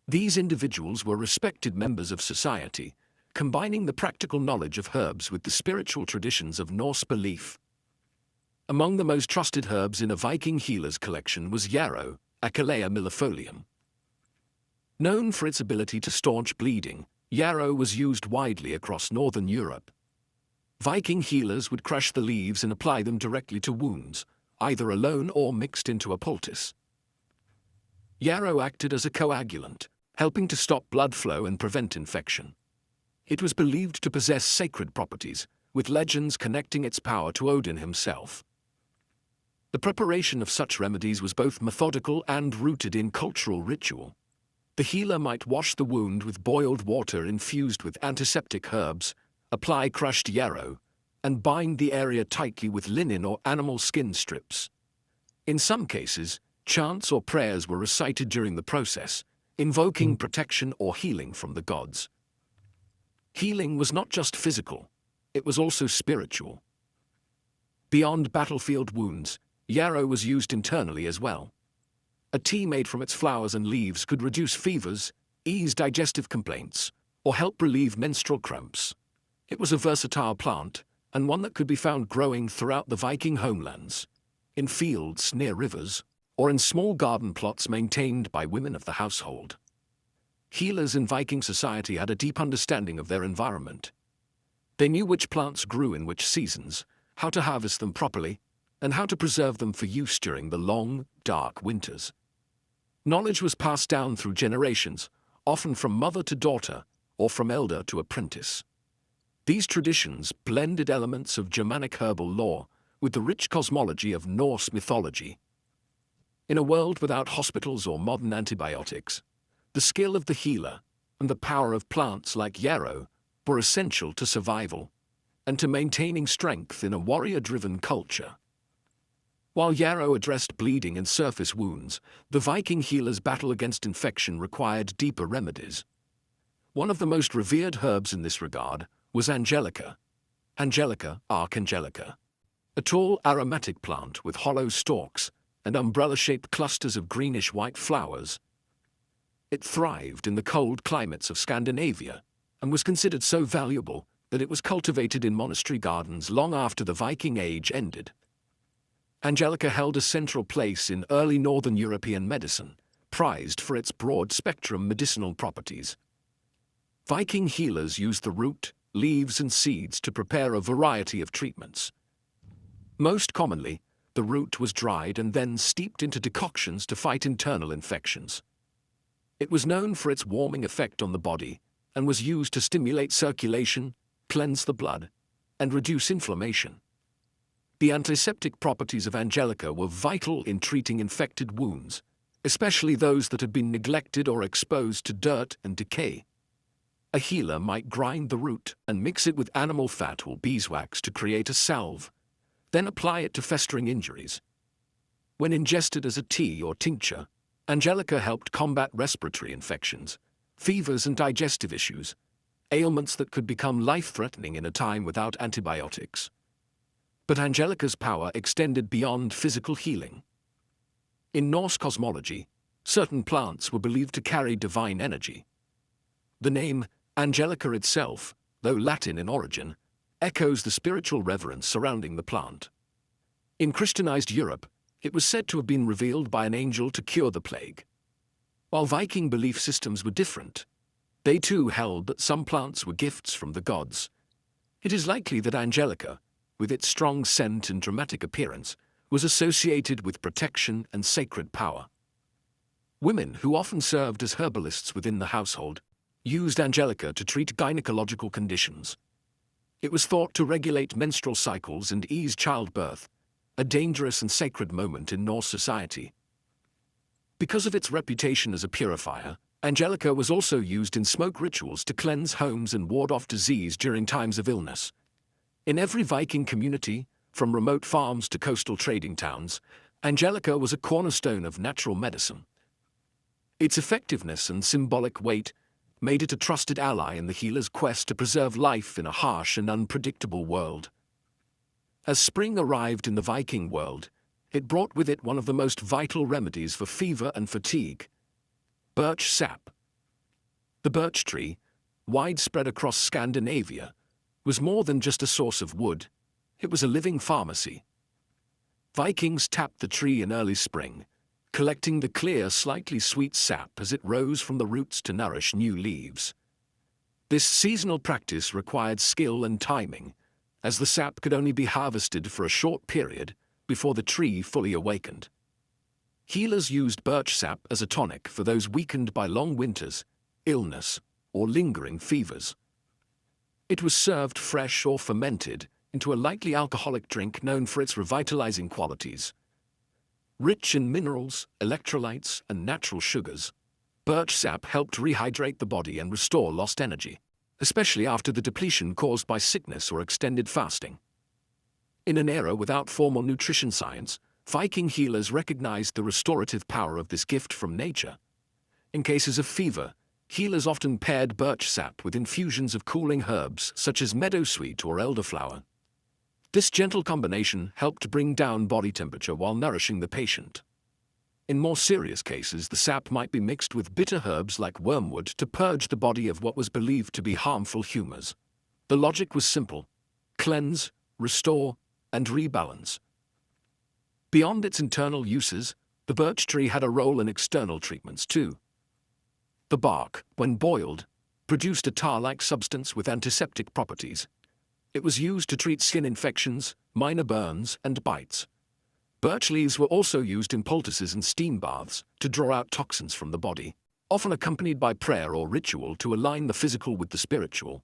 These individuals were respected members of society, combining the practical knowledge of herbs with the spiritual traditions of Norse belief. Among the most trusted herbs in a Viking healer's collection was yarrow, Achillea millefolium. Known for its ability to staunch bleeding, yarrow was used widely across northern Europe. Viking healers would crush the leaves and apply them directly to wounds, either alone or mixed into a poultice. Yarrow acted as a coagulant, helping to stop blood flow and prevent infection. It was believed to possess sacred properties, with legends connecting its power to Odin himself. The preparation of such remedies was both methodical and rooted in cultural ritual. The healer might wash the wound with boiled water infused with antiseptic herbs, apply crushed yarrow, and bind the area tightly with linen or animal skin strips. In some cases, chants or prayers were recited during the process, invoking protection or healing from the gods. Healing was not just physical, it was also spiritual. Beyond battlefield wounds, yarrow was used internally as well. A tea made from its flowers and leaves could reduce fevers, ease digestive complaints, or help relieve menstrual cramps. It was a versatile plant, and one that could be found growing throughout the Viking homelands, in fields near rivers, or in small garden plots maintained by women of the household. Healers in Viking society had a deep understanding of their environment. They knew which plants grew in which seasons, how to harvest them properly, and how to preserve them for use during the long, dark winters. Knowledge was passed down through generations, often from mother to daughter, or from elder to apprentice. These traditions blended elements of Germanic herbal lore with the rich cosmology of Norse mythology. In a world without hospitals or modern antibiotics, the skill of the healer and the power of plants like yarrow were essential to survival and to maintaining strength in a warrior-driven culture. While yarrow addressed bleeding and surface wounds, the Viking healer's battle against infection required deeper remedies. One of the most revered herbs in this regard was Angelica, Archangelica, a tall aromatic plant with hollow stalks and umbrella-shaped clusters of greenish-white flowers. It thrived in the cold climates of Scandinavia and was considered so valuable that it was cultivated in monastery gardens long after the Viking Age ended. Angelica held a central place in early northern European medicine, prized for its broad-spectrum medicinal properties. Viking healers used the root, leaves and seeds to prepare a variety of treatments. Most commonly, the root was dried and then steeped into decoctions to fight internal infections. It was known for its warming effect on the body and was used to stimulate circulation, cleanse the blood, and reduce inflammation. The antiseptic properties of angelica were vital in treating infected wounds, especially those that had been neglected or exposed to dirt and decay. A healer might grind the root and mix it with animal fat or beeswax to create a salve, then apply it to festering injuries. When ingested as a tea or tincture, angelica helped combat respiratory infections, fevers and digestive issues, ailments that could become life-threatening in a time without antibiotics. But angelica's power extended beyond physical healing. In Norse cosmology, certain plants were believed to carry divine energy. The name angelica itself, though Latin in origin, echoes the spiritual reverence surrounding the plant. In Christianized Europe, it was said to have been revealed by an angel to cure the plague. While Viking belief systems were different, they too held that some plants were gifts from the gods. It is likely that angelica, with its strong scent and dramatic appearance, was associated with protection and sacred power. Women, who often served as herbalists within the household, used angelica to treat gynecological conditions. It was thought to regulate menstrual cycles and ease childbirth, a dangerous and sacred moment in Norse society. Because of its reputation as a purifier, angelica was also used in smoke rituals to cleanse homes and ward off disease during times of illness. In every Viking community, from remote farms to coastal trading towns, angelica was a cornerstone of natural medicine. Its effectiveness and symbolic weight made it a trusted ally in the healer's quest to preserve life in a harsh and unpredictable world. As spring arrived in the Viking world, it brought with it one of the most vital remedies for fever and fatigue: birch sap. The birch tree, widespread across Scandinavia, was more than just a source of wood. It was a living pharmacy. Vikings tapped the tree in early spring, collecting the clear, slightly sweet sap as it rose from the roots to nourish new leaves. This seasonal practice required skill and timing, as the sap could only be harvested for a short period before the tree fully awakened. Healers used birch sap as a tonic for those weakened by long winters, illness, or lingering fevers. It was served fresh or fermented into a lightly alcoholic drink known for its revitalizing qualities. Rich in minerals, electrolytes, and natural sugars, birch sap helped rehydrate the body and restore lost energy, especially after the depletion caused by sickness or extended fasting. In an era without formal nutrition science, Viking healers recognized the restorative power of this gift from nature. In cases of fever, healers often paired birch sap with infusions of cooling herbs such as meadowsweet or elderflower. This gentle combination helped bring down body temperature while nourishing the patient. In more serious cases, the sap might be mixed with bitter herbs like wormwood to purge the body of what was believed to be harmful humors. The logic was simple: cleanse, restore, and rebalance. Beyond its internal uses, the birch tree had a role in external treatments too. The bark, when boiled, produced a tar-like substance with antiseptic properties. It was used to treat skin infections, minor burns, and bites. Birch leaves were also used in poultices and steam baths to draw out toxins from the body, often accompanied by prayer or ritual to align the physical with the spiritual.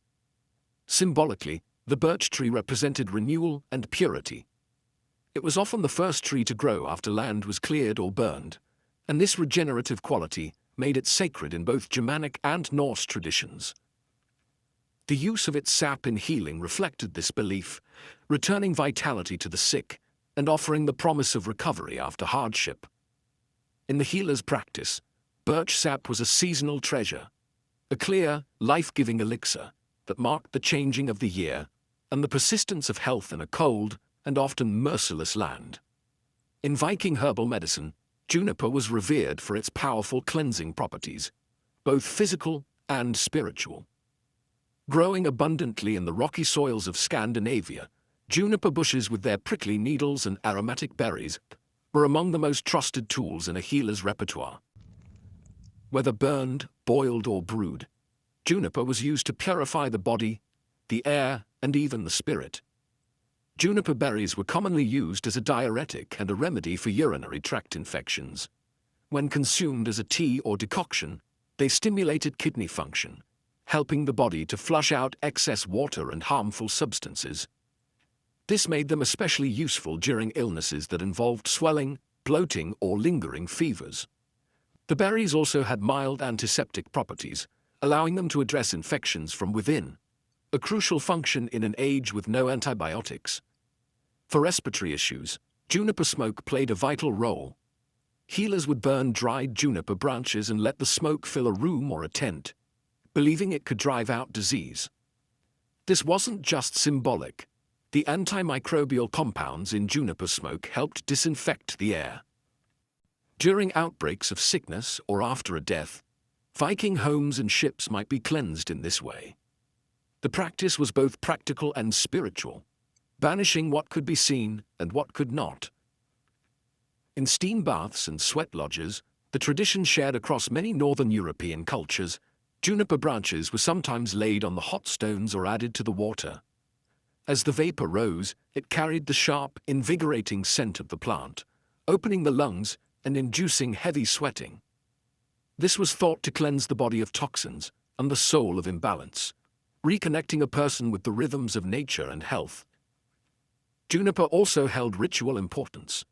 Symbolically, the birch tree represented renewal and purity. It was often the first tree to grow after land was cleared or burned, and this regenerative quality made it sacred in both Germanic and Norse traditions. The use of its sap in healing reflected this belief, returning vitality to the sick and offering the promise of recovery after hardship. In the healer's practice, birch sap was a seasonal treasure, a clear, life-giving elixir that marked the changing of the year and the persistence of health in a cold and often merciless land. In Viking herbal medicine, juniper was revered for its powerful cleansing properties, both physical and spiritual. Growing abundantly in the rocky soils of Scandinavia, juniper bushes with their prickly needles and aromatic berries were among the most trusted tools in a healer's repertoire. Whether burned, boiled, or brewed, Juniper was used to purify the body, the air, and even the spirit. Juniper berries were commonly used as a diuretic and a remedy for urinary tract infections. When consumed as a tea or decoction, they stimulated kidney function, helping the body to flush out excess water and harmful substances. This made them especially useful during illnesses that involved swelling, bloating, or lingering fevers. The berries also had mild antiseptic properties, allowing them to address infections from within, a crucial function in an age with no antibiotics. For respiratory issues, juniper smoke played a vital role. Healers would burn dried juniper branches and let the smoke fill a room or a tent, believing it could drive out disease. This wasn't just symbolic. The antimicrobial compounds in juniper smoke helped disinfect the air. During outbreaks of sickness or after a death, Viking homes and ships might be cleansed in this way. The practice was both practical and spiritual, banishing what could be seen and what could not. In steam baths and sweat lodges, the tradition shared across many northern European cultures, juniper branches were sometimes laid on the hot stones or added to the water. As the vapor rose, it carried the sharp, invigorating scent of the plant, opening the lungs and inducing heavy sweating. This was thought to cleanse the body of toxins and the soul of imbalance, reconnecting a person with the rhythms of nature and health. Juniper also held ritual importance.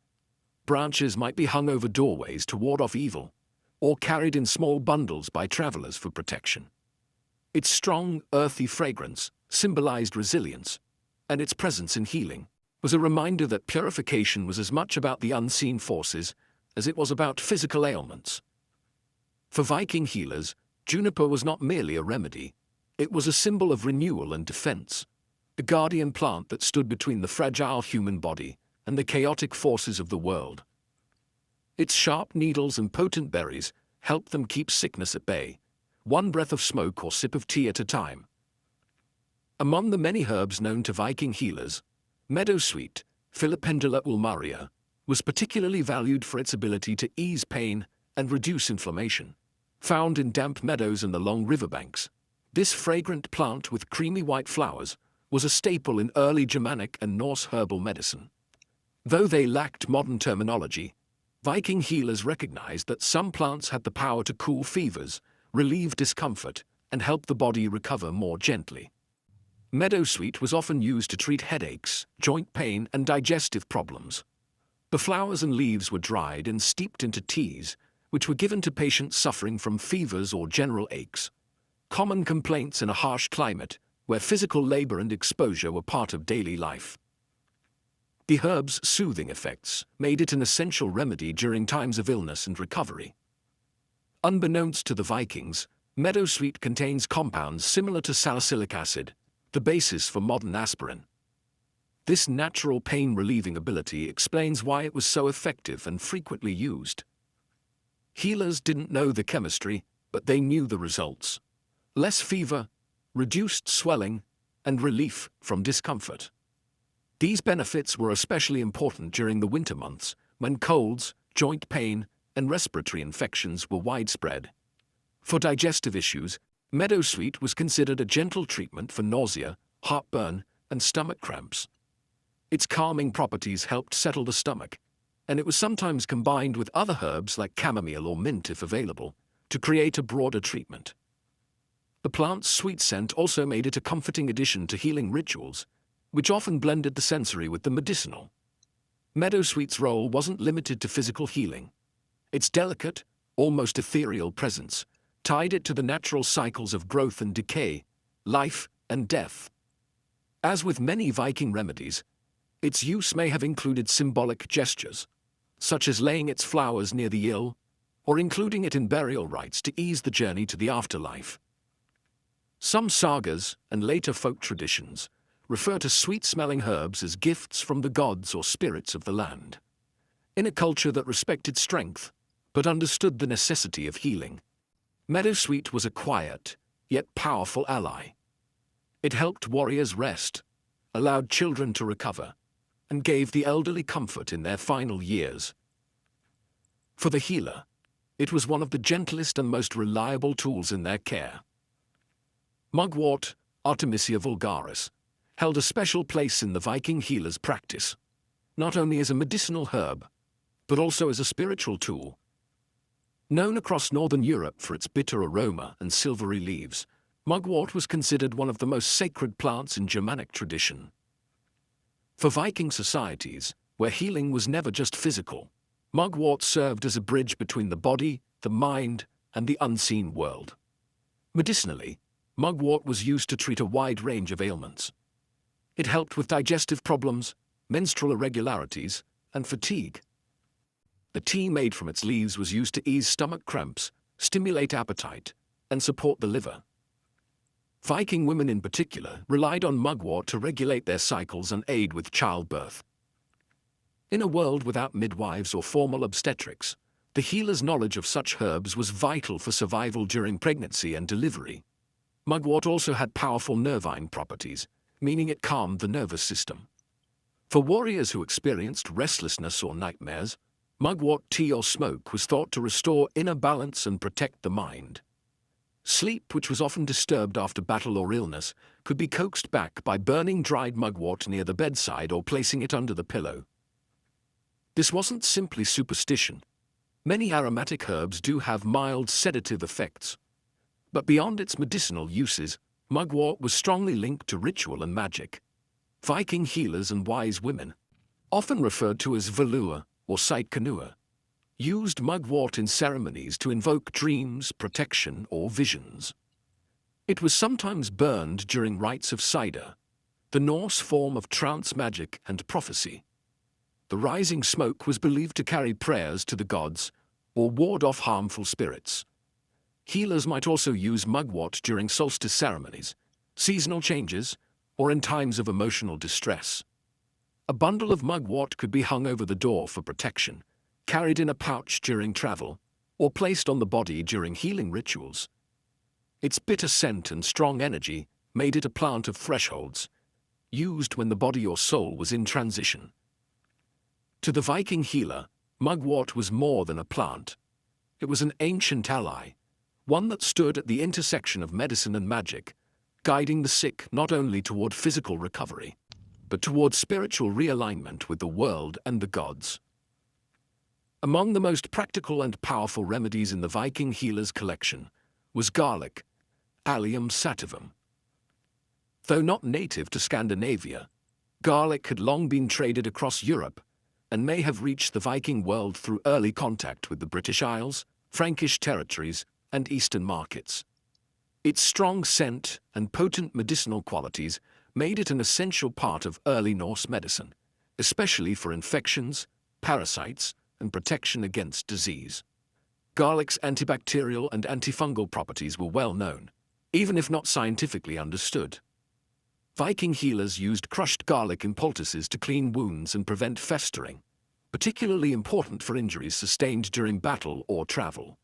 Branches might be hung over doorways to ward off evil, or carried in small bundles by travelers for protection. Its strong, earthy fragrance symbolized resilience, and its presence in healing was a reminder that purification was as much about the unseen forces as it was about physical ailments. For Viking healers, juniper was not merely a remedy, it was a symbol of renewal and defense, a guardian plant that stood between the fragile human body and the chaotic forces of the world. Its sharp needles and potent berries helped them keep sickness at bay, one breath of smoke or sip of tea at a time. Among the many herbs known to Viking healers, meadowsweet, Filipendula ulmaria, was particularly valued for its ability to ease pain and reduce inflammation. Found in damp meadows and along riverbanks, this fragrant plant with creamy white flowers was a staple in early Germanic and Norse herbal medicine. Though they lacked modern terminology, Viking healers recognized that some plants had the power to cool fevers, relieve discomfort, and help the body recover more gently. Meadowsweet was often used to treat headaches, joint pain, and digestive problems. The flowers and leaves were dried and steeped into teas, which were given to patients suffering from fevers or general aches, common complaints in a harsh climate where physical labor and exposure were part of daily life. The herb's soothing effects made it an essential remedy during times of illness and recovery. Unbeknownst to the Vikings, meadowsweet contains compounds similar to salicylic acid, the basis for modern aspirin. This natural pain-relieving ability explains why it was so effective and frequently used. Healers didn't know the chemistry, but they knew the results: less fever, reduced swelling, and relief from discomfort. These benefits were especially important during the winter months, when colds, joint pain, and respiratory infections were widespread. For digestive issues, meadowsweet was considered a gentle treatment for nausea, heartburn, and stomach cramps. Its calming properties helped settle the stomach, and it was sometimes combined with other herbs like chamomile or mint if available, to create a broader treatment. The plant's sweet scent also made it a comforting addition to healing rituals, which often blended the sensory with the medicinal. Meadowsweet's role wasn't limited to physical healing. Its delicate, almost ethereal presence tied it to the natural cycles of growth and decay, life and death. As with many Viking remedies, its use may have included symbolic gestures, such as laying its flowers near the ill, or including it in burial rites to ease the journey to the afterlife. Some sagas and later folk traditions refer to sweet-smelling herbs as gifts from the gods or spirits of the land. In a culture that respected strength, but understood the necessity of healing, meadowsweet was a quiet, yet powerful ally. It helped warriors rest, allowed children to recover, and gave the elderly comfort in their final years. For the healer, it was one of the gentlest and most reliable tools in their care. Mugwort, Artemisia vulgaris, held a special place in the Viking healers' practice, not only as a medicinal herb, but also as a spiritual tool. Known across northern Europe for its bitter aroma and silvery leaves, mugwort was considered one of the most sacred plants in Germanic tradition. For Viking societies, where healing was never just physical, mugwort served as a bridge between the body, the mind, and the unseen world. Medicinally, mugwort was used to treat a wide range of ailments. It helped with digestive problems, menstrual irregularities, and fatigue. The tea made from its leaves was used to ease stomach cramps, stimulate appetite, and support the liver. Viking women in particular relied on mugwort to regulate their cycles and aid with childbirth. In a world without midwives or formal obstetrics, the healer's knowledge of such herbs was vital for survival during pregnancy and delivery. Mugwort also had powerful nervine properties, meaning it calmed the nervous system. For warriors who experienced restlessness or nightmares, mugwort tea or smoke was thought to restore inner balance and protect the mind. Sleep, which was often disturbed after battle or illness, could be coaxed back by burning dried mugwort near the bedside or placing it under the pillow. This wasn't simply superstition. Many aromatic herbs do have mild sedative effects. But beyond its medicinal uses, mugwort was strongly linked to ritual and magic. Viking healers and wise women, often referred to as valua or seitknua, used mugwort in ceremonies to invoke dreams, protection, or visions. It was sometimes burned during rites of cider, the Norse form of trance magic and prophecy. The rising smoke was believed to carry prayers to the gods or ward off harmful spirits. Healers might also use mugwort during solstice ceremonies, seasonal changes, or in times of emotional distress. A bundle of mugwort could be hung over the door for protection, carried in a pouch during travel, or placed on the body during healing rituals. Its bitter scent and strong energy made it a plant of thresholds, used when the body or soul was in transition. To the Viking healer, mugwort was more than a plant. It was an ancient ally, one that stood at the intersection of medicine and magic, guiding the sick not only toward physical recovery, but toward spiritual realignment with the world and the gods. Among the most practical and powerful remedies in the Viking healer's collection was garlic, Allium sativum. Though not native to Scandinavia, garlic had long been traded across Europe and may have reached the Viking world through early contact with the British Isles, Frankish territories, and Eastern markets. Its strong scent and potent medicinal qualities made it an essential part of early Norse medicine, especially for infections, parasites, and protection against disease. Garlic's antibacterial and antifungal properties were well known, even if not scientifically understood. Viking healers used crushed garlic in poultices to clean wounds and prevent festering, particularly important for injuries sustained during battle or travel.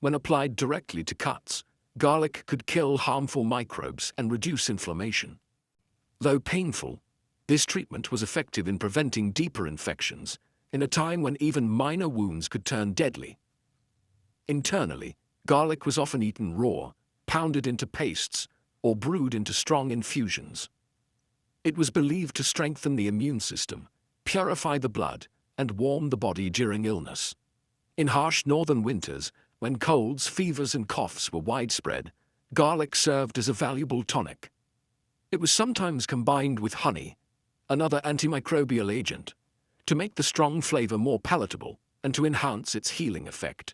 When applied directly to cuts, garlic could kill harmful microbes and reduce inflammation. Though painful, this treatment was effective in preventing deeper infections in a time when even minor wounds could turn deadly. Internally, garlic was often eaten raw, pounded into pastes, or brewed into strong infusions. It was believed to strengthen the immune system, purify the blood, and warm the body during illness. In harsh northern winters, when colds, fevers, and coughs were widespread, garlic served as a valuable tonic. It was sometimes combined with honey, another antimicrobial agent, to make the strong flavor more palatable and to enhance its healing effect.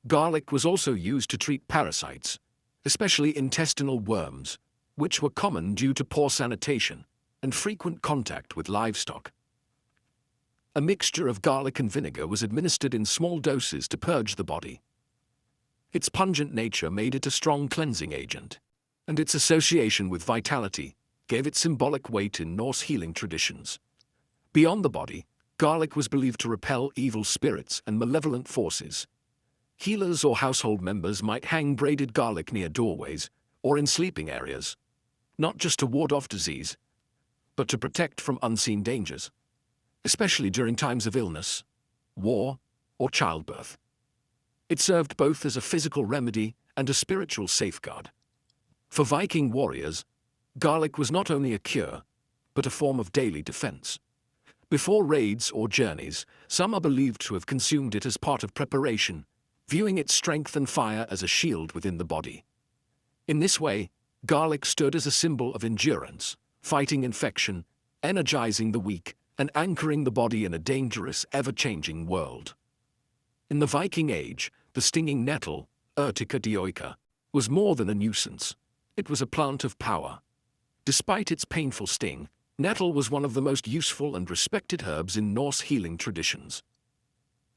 Garlic was also used to treat parasites, especially intestinal worms, which were common due to poor sanitation and frequent contact with livestock. A mixture of garlic and vinegar was administered in small doses to purge the body. Its pungent nature made it a strong cleansing agent, and its association with vitality gave it symbolic weight in Norse healing traditions. Beyond the body, garlic was believed to repel evil spirits and malevolent forces. Healers or household members might hang braided garlic near doorways or in sleeping areas, not just to ward off disease, but to protect from unseen dangers, especially during times of illness, war, or childbirth. It served both as a physical remedy and a spiritual safeguard. For Viking warriors, garlic was not only a cure, but a form of daily defense. Before raids or journeys, some are believed to have consumed it as part of preparation, viewing its strength and fire as a shield within the body. In this way, garlic stood as a symbol of endurance, fighting infection, energizing the weak, and anchoring the body in a dangerous, ever-changing world. In the Viking Age, the stinging nettle, Urtica dioica, was more than a nuisance. It was a plant of power. Despite its painful sting, nettle was one of the most useful and respected herbs in Norse healing traditions.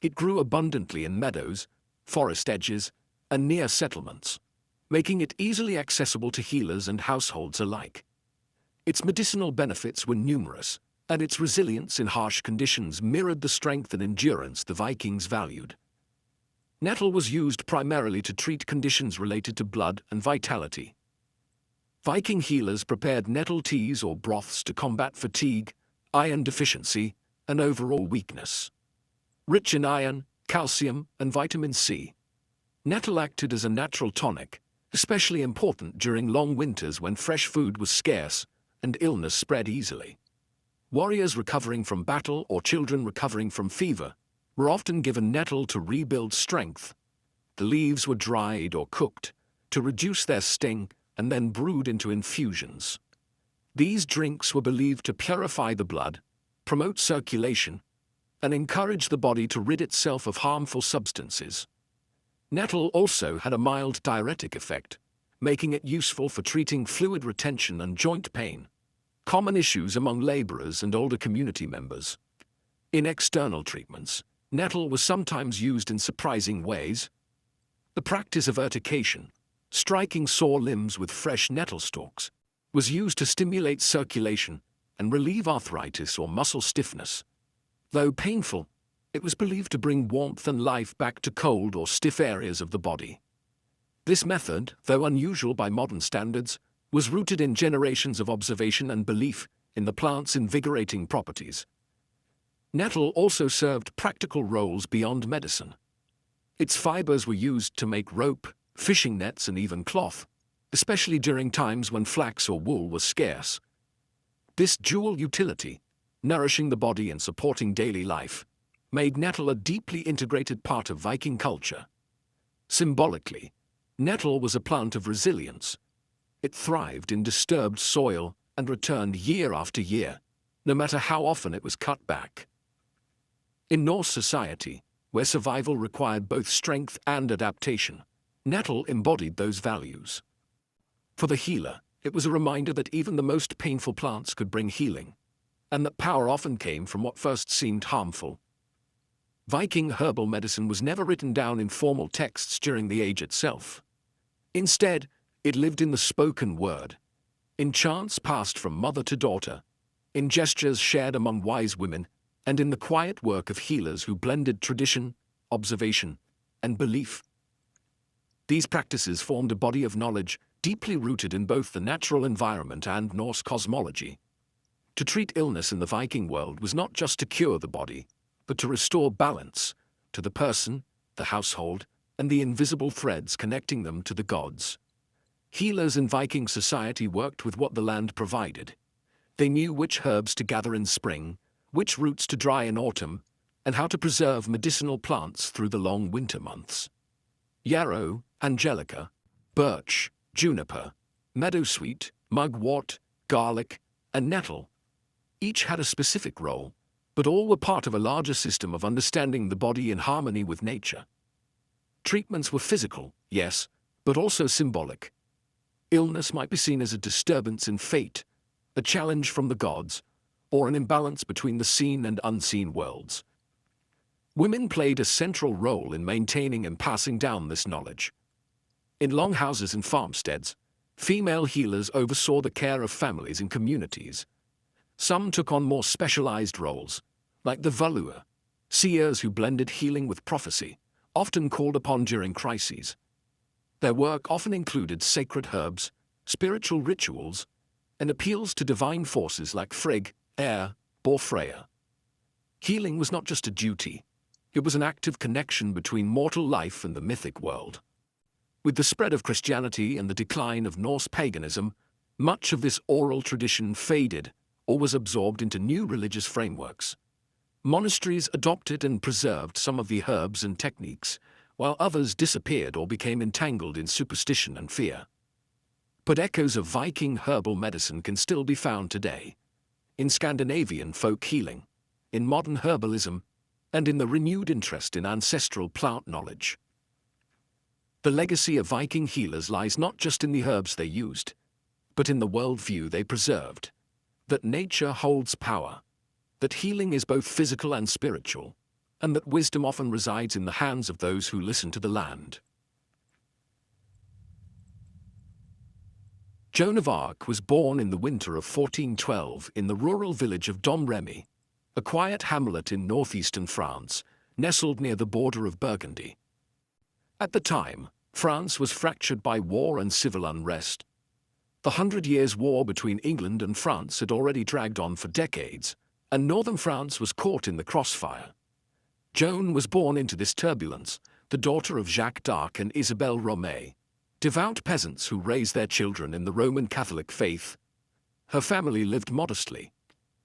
It grew abundantly in meadows, forest edges, and near settlements, making it easily accessible to healers and households alike. Its medicinal benefits were numerous, and its resilience in harsh conditions mirrored the strength and endurance the Vikings valued. Nettle was used primarily to treat conditions related to blood and vitality. Viking healers prepared nettle teas or broths to combat fatigue, iron deficiency, and overall weakness. Rich in iron, calcium, and vitamin C, nettle acted as a natural tonic, especially important during long winters when fresh food was scarce and illness spread easily. Warriors recovering from battle or children recovering from fever were often given nettle to rebuild strength. The leaves were dried or cooked to reduce their sting and then brewed into infusions. These drinks were believed to purify the blood, promote circulation, and encourage the body to rid itself of harmful substances. Nettle also had a mild diuretic effect, making it useful for treating fluid retention and joint pain, common issues among laborers and older community members. In external treatments, nettle was sometimes used in surprising ways. The practice of urtication, striking sore limbs with fresh nettle stalks, was used to stimulate circulation and relieve arthritis or muscle stiffness. Though painful, it was believed to bring warmth and life back to cold or stiff areas of the body. This method, though unusual by modern standards, was rooted in generations of observation and belief in the plant's invigorating properties. Nettle also served practical roles beyond medicine. Its fibers were used to make rope, fishing nets, and even cloth, especially during times when flax or wool was scarce. This dual utility, nourishing the body and supporting daily life, made nettle a deeply integrated part of Viking culture. Symbolically, nettle was a plant of resilience. It thrived in disturbed soil and returned year after year, no matter how often it was cut back. In Norse society, where survival required both strength and adaptation, nettle embodied those values. For the healer, it was a reminder that even the most painful plants could bring healing, and that power often came from what first seemed harmful. Viking herbal medicine was never written down in formal texts during the age itself. Instead, it lived in the spoken word, in chants passed from mother to daughter, in gestures shared among wise women, and in the quiet work of healers who blended tradition, observation, and belief. These practices formed a body of knowledge deeply rooted in both the natural environment and Norse cosmology. To treat illness in the Viking world was not just to cure the body, but to restore balance to the person, the household, and the invisible threads connecting them to the gods. Healers in Viking society worked with what the land provided. They knew which herbs to gather in spring, which roots to dry in autumn, and how to preserve medicinal plants through the long winter months. Yarrow, angelica, birch, juniper, meadowsweet, mugwort, garlic, and nettle each had a specific role, but all were part of a larger system of understanding the body in harmony with nature. Treatments were physical, yes, but also symbolic. Illness might be seen as a disturbance in fate, a challenge from the gods, or an imbalance between the seen and unseen worlds. Women played a central role in maintaining and passing down this knowledge. In longhouses and farmsteads, female healers oversaw the care of families and communities. Some took on more specialized roles, like the Valua, seers who blended healing with prophecy, often called upon during crises. Their work often included sacred herbs, spiritual rituals, and appeals to divine forces like Frigg, Air, or Freya. Healing was not just a duty, it was an active connection between mortal life and the mythic world. With the spread of Christianity and the decline of Norse paganism, much of this oral tradition faded or was absorbed into new religious frameworks. Monasteries adopted and preserved some of the herbs and techniques, while others disappeared or became entangled in superstition and fear. But echoes of Viking herbal medicine can still be found today, in Scandinavian folk healing, in modern herbalism, and in the renewed interest in ancestral plant knowledge. The legacy of Viking healers lies not just in the herbs they used, but in the worldview they preserved, that nature holds power, that healing is both physical and spiritual, and that wisdom often resides in the hands of those who listen to the land. Joan of Arc was born in the winter of 1412 in the rural village of Domremy, a quiet hamlet in northeastern France, nestled near the border of Burgundy. At the time, France was fractured by war and civil unrest. The 100 Years' War between England and France had already dragged on for decades, and northern France was caught in the crossfire. Joan was born into this turbulence, the daughter of Jacques d'Arc and Isabelle Romay, devout peasants who raised their children in the Roman Catholic faith. Her family lived modestly.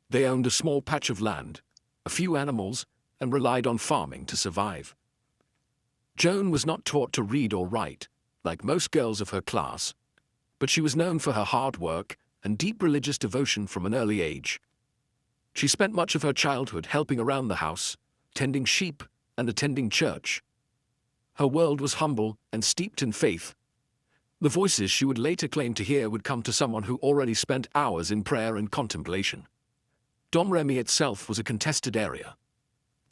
They owned a small patch of land, a few animals, and relied on farming to survive. Joan was not taught to read or write, like most girls of her class, but she was known for her hard work and deep religious devotion from an early age. She spent much of her childhood helping around the house, tending sheep and attending church. Her world was humble and steeped in faith. The voices she would later claim to hear would come to someone who already spent hours in prayer and contemplation. Domremy itself was a contested area.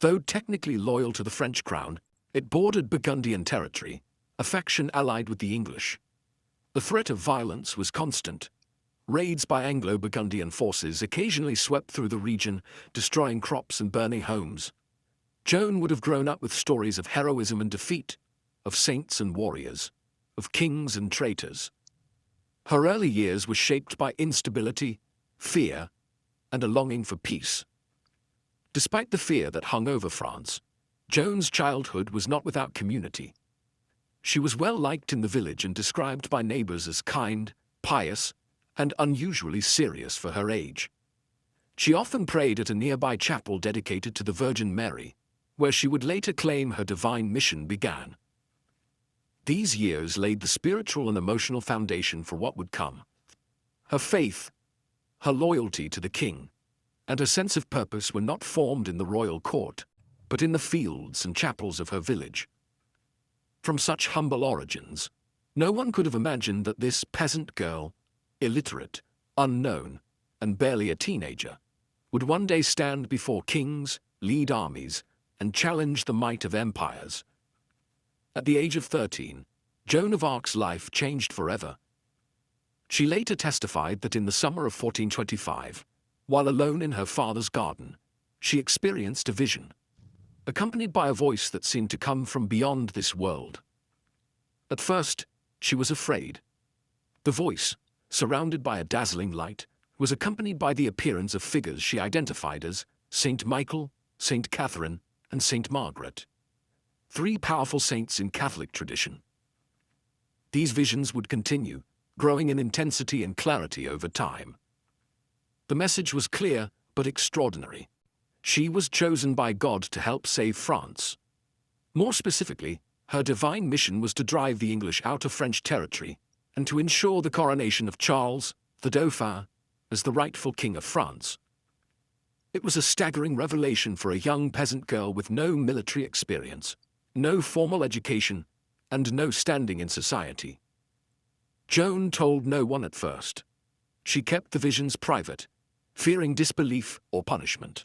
Though technically loyal to the French crown, it bordered Burgundian territory, a faction allied with the English. The threat of violence was constant. Raids by Anglo-Burgundian forces occasionally swept through the region, destroying crops and burning homes. Joan would have grown up with stories of heroism and defeat, of saints and warriors, of kings and traitors. Her early years were shaped by instability, fear, and a longing for peace. Despite the fear that hung over France, Joan's childhood was not without community. She was well liked in the village and described by neighbors as kind, pious, and unusually serious for her age. She often prayed at a nearby chapel dedicated to the Virgin Mary, where she would later claim her divine mission began. These years laid the spiritual and emotional foundation for what would come. Her faith, her loyalty to the king, and her sense of purpose were not formed in the royal court, but in the fields and chapels of her village. From such humble origins, no one could have imagined that this peasant girl, illiterate, unknown, and barely a teenager, would one day stand before kings, lead armies, and challenge the might of empires. At the age of 13, Joan of Arc's life changed forever. She later testified that in the summer of 1425, while alone in her father's garden, she experienced a vision, accompanied by a voice that seemed to come from beyond this world. At first, she was afraid. The voice, surrounded by a dazzling light, was accompanied by the appearance of figures she identified as Saint Michael, Saint Catherine, and Saint Margaret, 3 powerful saints in Catholic tradition. These visions would continue, growing in intensity and clarity over time. The message was clear but extraordinary. She was chosen by God to help save France. More specifically, her divine mission was to drive the English out of French territory and to ensure the coronation of Charles, the Dauphin, as the rightful king of France. It was a staggering revelation for a young peasant girl with no military experience, no formal education, and no standing in society. Joan told no one at first. She kept the visions private, fearing disbelief or punishment.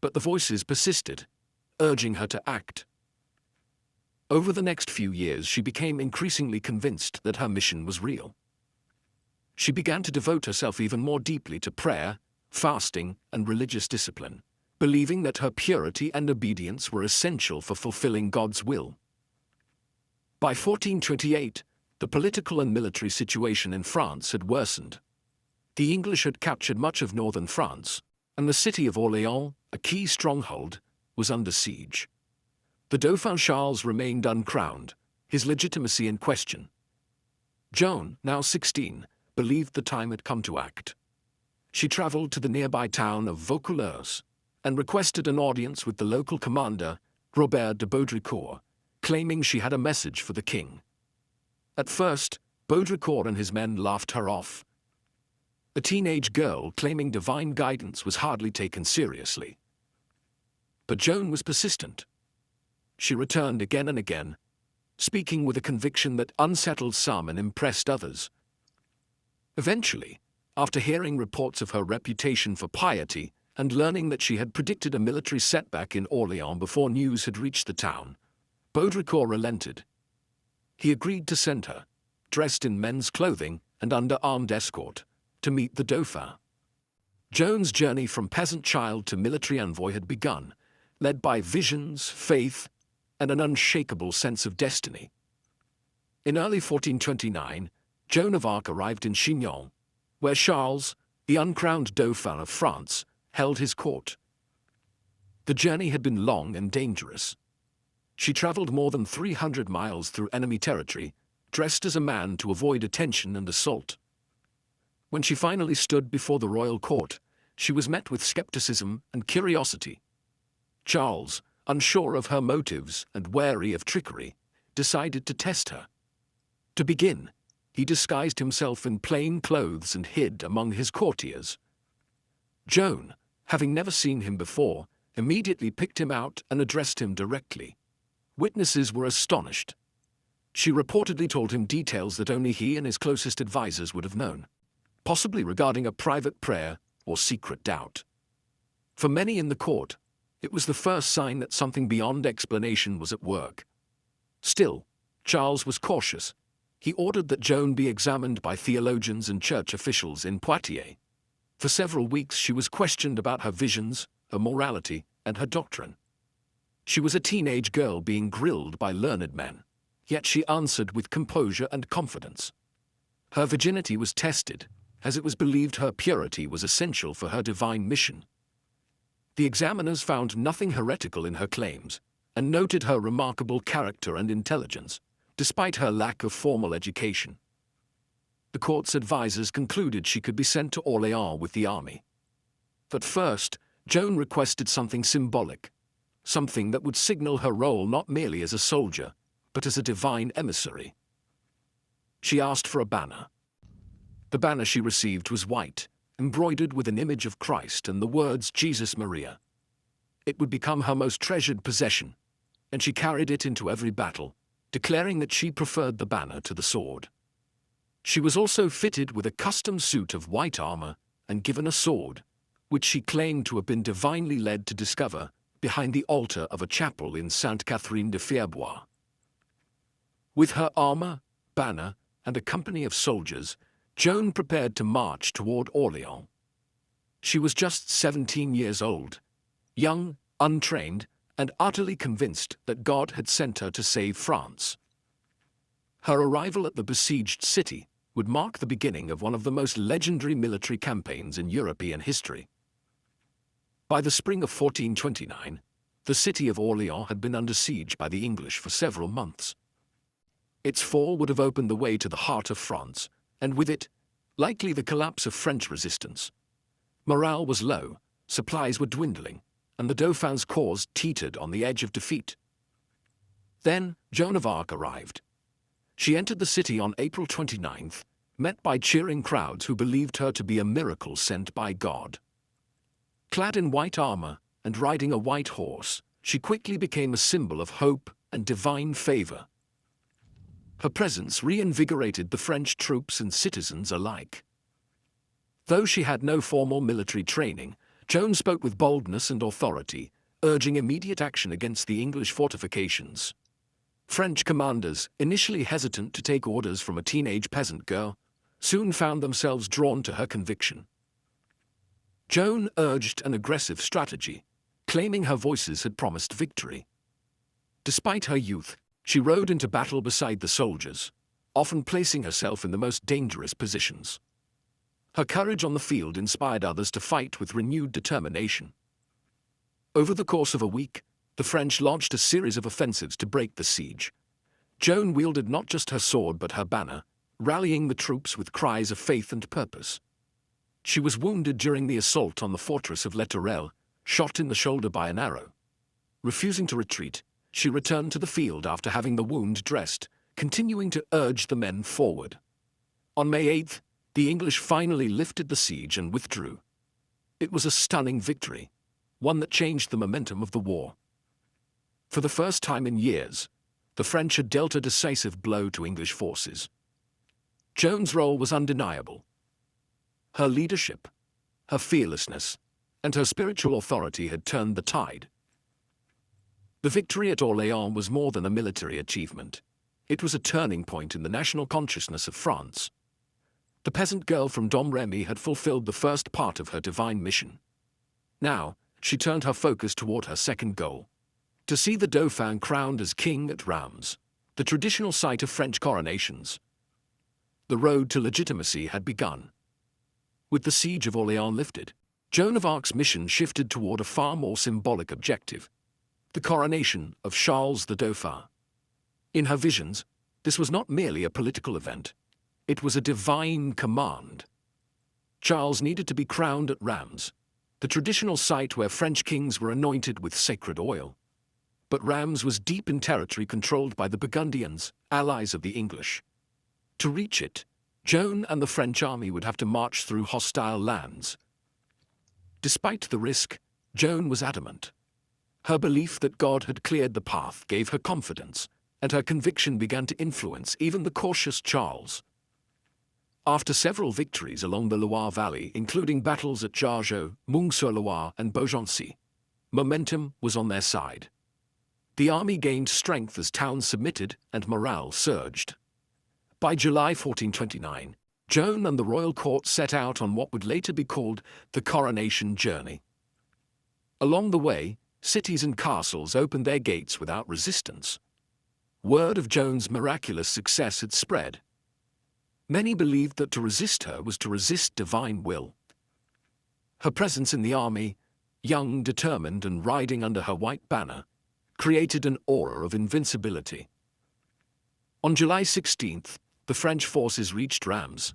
But the voices persisted, urging her to act. Over the next few years, she became increasingly convinced that her mission was real. She began to devote herself even more deeply to prayer, fasting, and religious discipline, believing that her purity and obedience were essential for fulfilling God's will. By 1428, the political and military situation in France had worsened. The English had captured much of northern France, and the city of Orléans, a key stronghold, was under siege. The Dauphin Charles remained uncrowned, his legitimacy in question. Joan, now 16, believed the time had come to act. She traveled to the nearby town of Vaucouleurs and requested an audience with the local commander, Robert de Baudricourt, claiming she had a message for the king. At first, Baudricourt and his men laughed her off. A teenage girl claiming divine guidance was hardly taken seriously. But Joan was persistent. She returned again and again, speaking with a conviction that unsettled some and impressed others. Eventually, after hearing reports of her reputation for piety and learning that she had predicted a military setback in Orléans before news had reached the town, Baudricourt relented. He agreed to send her, dressed in men's clothing and under armed escort, to meet the Dauphin. Joan's journey from peasant child to military envoy had begun, led by visions, faith, and an unshakable sense of destiny. In early 1429, Joan of Arc arrived in Chinon, where Charles, the uncrowned Dauphin of France, held his court. The journey had been long and dangerous. She traveled more than 300 miles through enemy territory, dressed as a man to avoid attention and assault. When she finally stood before the royal court, she was met with skepticism and curiosity. Charles, unsure of her motives and wary of trickery, decided to test her. To begin, he disguised himself in plain clothes and hid among his courtiers. Joan, having never seen him before, immediately picked him out and addressed him directly. Witnesses were astonished. She reportedly told him details that only he and his closest advisors would have known, possibly regarding a private prayer or secret doubt. For many in the court, it was the first sign that something beyond explanation was at work. Still, Charles was cautious. He ordered that Joan be examined by theologians and church officials in Poitiers. For several weeks she was questioned about her visions, her morality, and her doctrine. She was a teenage girl being grilled by learned men, yet she answered with composure and confidence. Her virginity was tested, as it was believed her purity was essential for her divine mission. The examiners found nothing heretical in her claims, and noted her remarkable character and intelligence, despite her lack of formal education. The court's advisors concluded she could be sent to Orléans with the army. But first, Joan requested something symbolic, something that would signal her role not merely as a soldier, but as a divine emissary. She asked for a banner. The banner she received was white, embroidered with an image of Christ and the words Jesus Maria. It would become her most treasured possession, and she carried it into every battle, declaring that she preferred the banner to the sword. She was also fitted with a custom suit of white armor and given a sword, which she claimed to have been divinely led to discover behind the altar of a chapel in Sainte Catherine de Fierbois. With her armor, banner, and a company of soldiers, Joan prepared to march toward Orléans. She was just 17 years old, young, untrained, and utterly convinced that God had sent her to save France. Her arrival at the besieged city would mark the beginning of one of the most legendary military campaigns in European history. By the spring of 1429, the city of Orléans had been under siege by the English for several months. Its fall would have opened the way to the heart of France, and with it, likely the collapse of French resistance. Morale was low, supplies were dwindling, and the Dauphin's cause teetered on the edge of defeat. Then Joan of Arc arrived. She entered the city on April 29th, met by cheering crowds who believed her to be a miracle sent by God. Clad in white armor and riding a white horse, she quickly became a symbol of hope and divine favor. Her presence reinvigorated the French troops and citizens alike. Though she had no formal military training, Joan spoke with boldness and authority, urging immediate action against the English fortifications. French commanders, initially hesitant to take orders from a teenage peasant girl, soon found themselves drawn to her conviction. Joan urged an aggressive strategy, claiming her voices had promised victory. Despite her youth, she rode into battle beside the soldiers, often placing herself in the most dangerous positions. Her courage on the field inspired others to fight with renewed determination. Over the course of a week, the French launched a series of offensives to break the siege. Joan wielded not just her sword but her banner, rallying the troops with cries of faith and purpose. She was wounded during the assault on the fortress of Les Tourelles, shot in the shoulder by an arrow. Refusing to retreat, she returned to the field after having the wound dressed, continuing to urge the men forward. On May 8th, the English finally lifted the siege and withdrew. It was a stunning victory, one that changed the momentum of the war. For the first time in years, the French had dealt a decisive blow to English forces. Joan's role was undeniable. Her leadership, her fearlessness, and her spiritual authority had turned the tide. The victory at Orléans was more than a military achievement. It was a turning point in the national consciousness of France. The peasant girl from Domremy had fulfilled the first part of her divine mission. Now, she turned her focus toward her second goal: to see the Dauphin crowned as king at Reims, the traditional site of French coronations. The road to legitimacy had begun. With the siege of Orléans lifted, Joan of Arc's mission shifted toward a far more symbolic objective: the coronation of Charles the Dauphin. In her visions, this was not merely a political event. It was a divine command. Charles needed to be crowned at Reims, the traditional site where French kings were anointed with sacred oil. But Reims was deep in territory controlled by the Burgundians, allies of the English. To reach it, Joan and the French army would have to march through hostile lands. Despite the risk, Joan was adamant. Her belief that God had cleared the path gave her confidence, and her conviction began to influence even the cautious Charles. After several victories along the Loire Valley, including battles at Jargeau, Meung-sur-Loire, and Beaugency, momentum was on their side. The army gained strength as towns submitted and morale surged. By July 1429, Joan and the royal court set out on what would later be called the coronation journey. Along the way, cities and castles opened their gates without resistance. Word of Joan's miraculous success had spread. Many believed that to resist her was to resist divine will. Her presence in the army, young, determined, and riding under her white banner, created an aura of invincibility. On July 16th, the French forces reached Reims.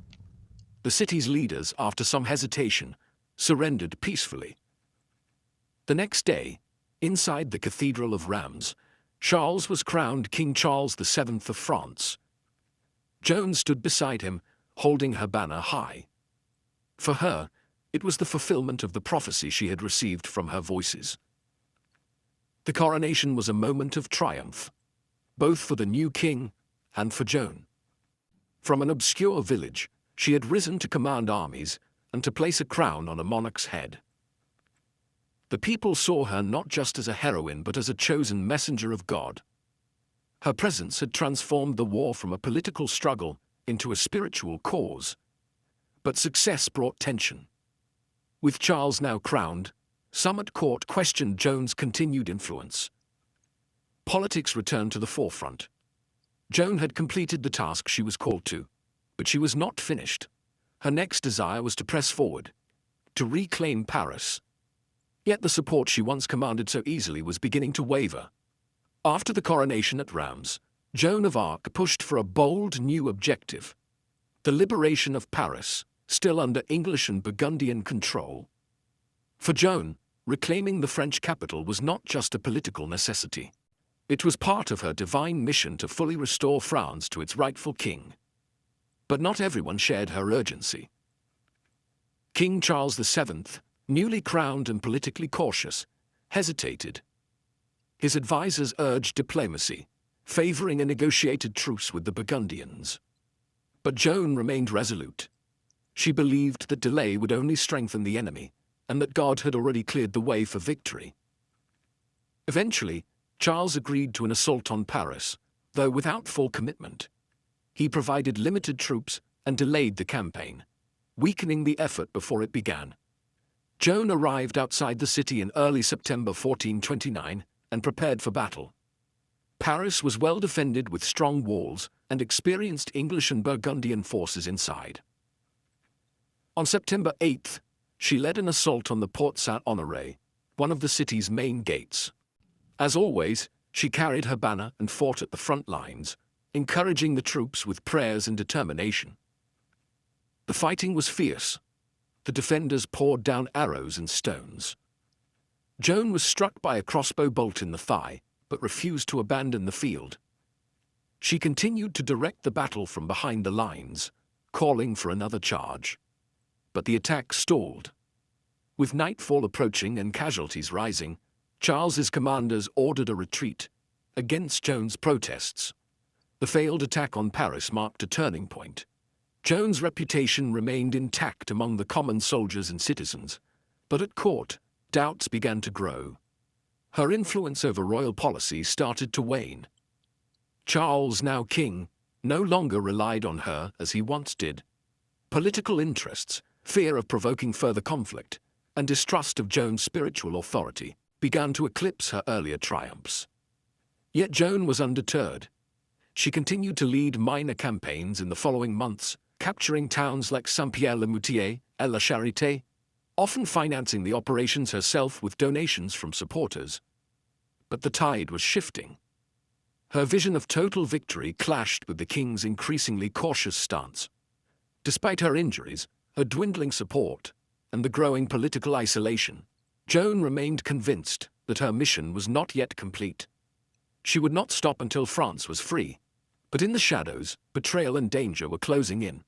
The city's leaders, after some hesitation, surrendered peacefully. The next day, inside the Cathedral of Reims, Charles was crowned King Charles VII of France. Joan stood beside him, holding her banner high. For her, it was the fulfillment of the prophecy she had received from her voices. The coronation was a moment of triumph, both for the new king and for Joan. From an obscure village, she had risen to command armies and to place a crown on a monarch's head. The people saw her not just as a heroine but as a chosen messenger of God. Her presence had transformed the war from a political struggle into a spiritual cause. But success brought tension. With Charles now crowned, some at court questioned Joan's continued influence. Politics returned to the forefront. Joan had completed the task she was called to, but she was not finished. Her next desire was to press forward, to reclaim Paris. Yet the support she once commanded so easily was beginning to waver. After the coronation at Reims, Joan of Arc pushed for a bold new objective: the liberation of Paris, still under English and Burgundian control. For Joan, reclaiming the French capital was not just a political necessity. It was part of her divine mission to fully restore France to its rightful king. But not everyone shared her urgency. King Charles VII, newly crowned and politically cautious, hesitated. His advisors urged diplomacy, favoring a negotiated truce with the Burgundians. But Joan remained resolute. She believed that delay would only strengthen the enemy, and that God had already cleared the way for victory. Eventually, Charles agreed to an assault on Paris, though without full commitment. He provided limited troops and delayed the campaign, weakening the effort before it began. Joan arrived outside the city in early September 1429 and prepared for battle. Paris was well defended with strong walls and experienced English and Burgundian forces inside. On September 8th, she led an assault on the Porte Saint-Honoré, one of the city's main gates. As always, she carried her banner and fought at the front lines, encouraging the troops with prayers and determination. The fighting was fierce. The defenders poured down arrows and stones. Joan was struck by a crossbow bolt in the thigh, but refused to abandon the field. She continued to direct the battle from behind the lines, calling for another charge. But the attack stalled. With nightfall approaching and casualties rising, Charles's commanders ordered a retreat, against Joan's protests. The failed attack on Paris marked a turning point. Joan's reputation remained intact among the common soldiers and citizens, but at court, doubts began to grow. Her influence over royal policy started to wane. Charles, now king, no longer relied on her as he once did. Political interests, fear of provoking further conflict, and distrust of Joan's spiritual authority began to eclipse her earlier triumphs. Yet Joan was undeterred. She continued to lead minor campaigns in the following months, capturing towns like Saint-Pierre-le-Moutier and La Charité, often financing the operations herself with donations from supporters. But the tide was shifting. Her vision of total victory clashed with the king's increasingly cautious stance. Despite her injuries, her dwindling support, and the growing political isolation, Joan remained convinced that her mission was not yet complete. She would not stop until France was free. But in the shadows, betrayal and danger were closing in.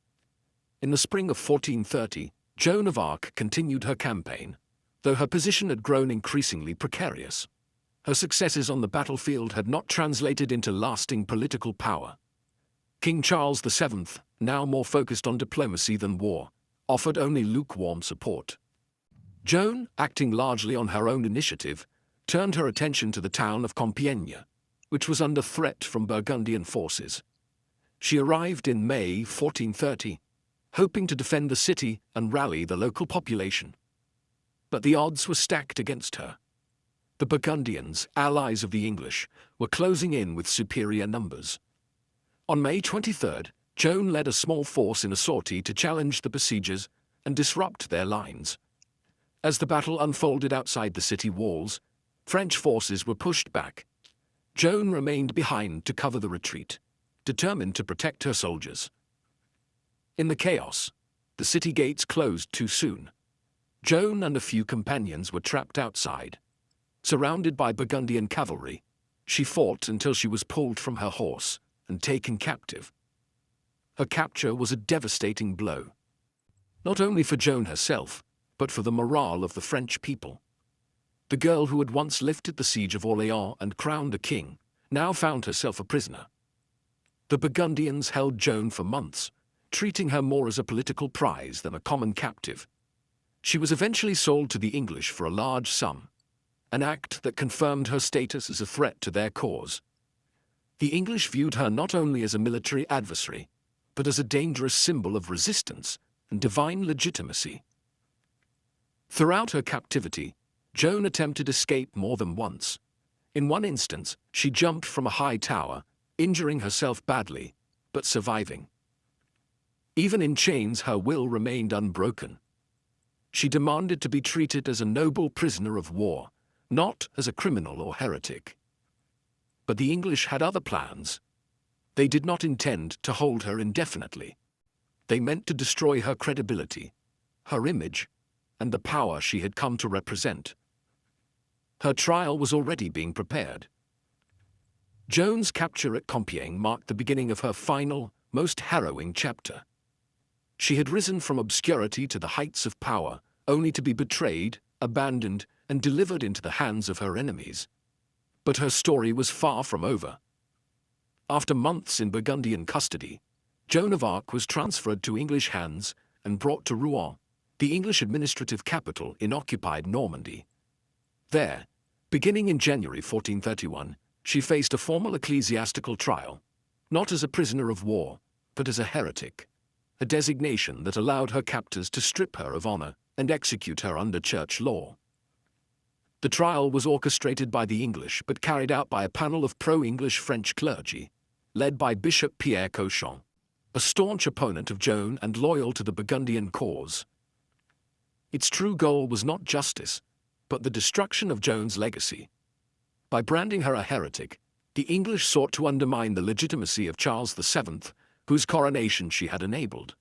In the spring of 1430, Joan of Arc continued her campaign, though her position had grown increasingly precarious. Her successes on the battlefield had not translated into lasting political power. King Charles VII, now more focused on diplomacy than war, offered only lukewarm support. Joan, acting largely on her own initiative, turned her attention to the town of Compiègne, which was under threat from Burgundian forces. She arrived in May 1430, hoping to defend the city and rally the local population. But the odds were stacked against her. The Burgundians, allies of the English, were closing in with superior numbers. On May 23, Joan led a small force in a sortie to challenge the besiegers and disrupt their lines. As the battle unfolded outside the city walls, French forces were pushed back. Joan remained behind to cover the retreat, determined to protect her soldiers. In the chaos, the city gates closed too soon. Joan and a few companions were trapped outside. Surrounded by Burgundian cavalry, she fought until she was pulled from her horse and taken captive. Her capture was a devastating blow, not only for Joan herself, but for the morale of the French people. The girl who had once lifted the siege of Orléans and crowned a king now found herself a prisoner. The Burgundians held Joan for months, treating her more as a political prize than a common captive. She was eventually sold to the English for a large sum, an act that confirmed her status as a threat to their cause. The English viewed her not only as a military adversary, but as a dangerous symbol of resistance and divine legitimacy. Throughout her captivity, Joan attempted escape more than once. In one instance, she jumped from a high tower, injuring herself badly, but surviving. Even in chains, her will remained unbroken. She demanded to be treated as a noble prisoner of war, not as a criminal or heretic. But the English had other plans. They did not intend to hold her indefinitely. They meant to destroy her credibility, her image, and the power she had come to represent. Her trial was already being prepared. Joan's capture at Compiègne marked the beginning of her final, most harrowing chapter. She had risen from obscurity to the heights of power, only to be betrayed, abandoned, and delivered into the hands of her enemies. But her story was far from over. After months in Burgundian custody, Joan of Arc was transferred to English hands and brought to Rouen, the English administrative capital in occupied Normandy. There, beginning in January 1431, she faced a formal ecclesiastical trial, not as a prisoner of war, but as a heretic, a designation that allowed her captors to strip her of honor and execute her under church law. The trial was orchestrated by the English but carried out by a panel of pro-English French clergy, led by Bishop Pierre Cauchon, a staunch opponent of Joan and loyal to the Burgundian cause. Its true goal was not justice, but the destruction of Joan's legacy. By branding her a heretic, The English sought to undermine the legitimacy of Charles VII, whose coronation she had enabled.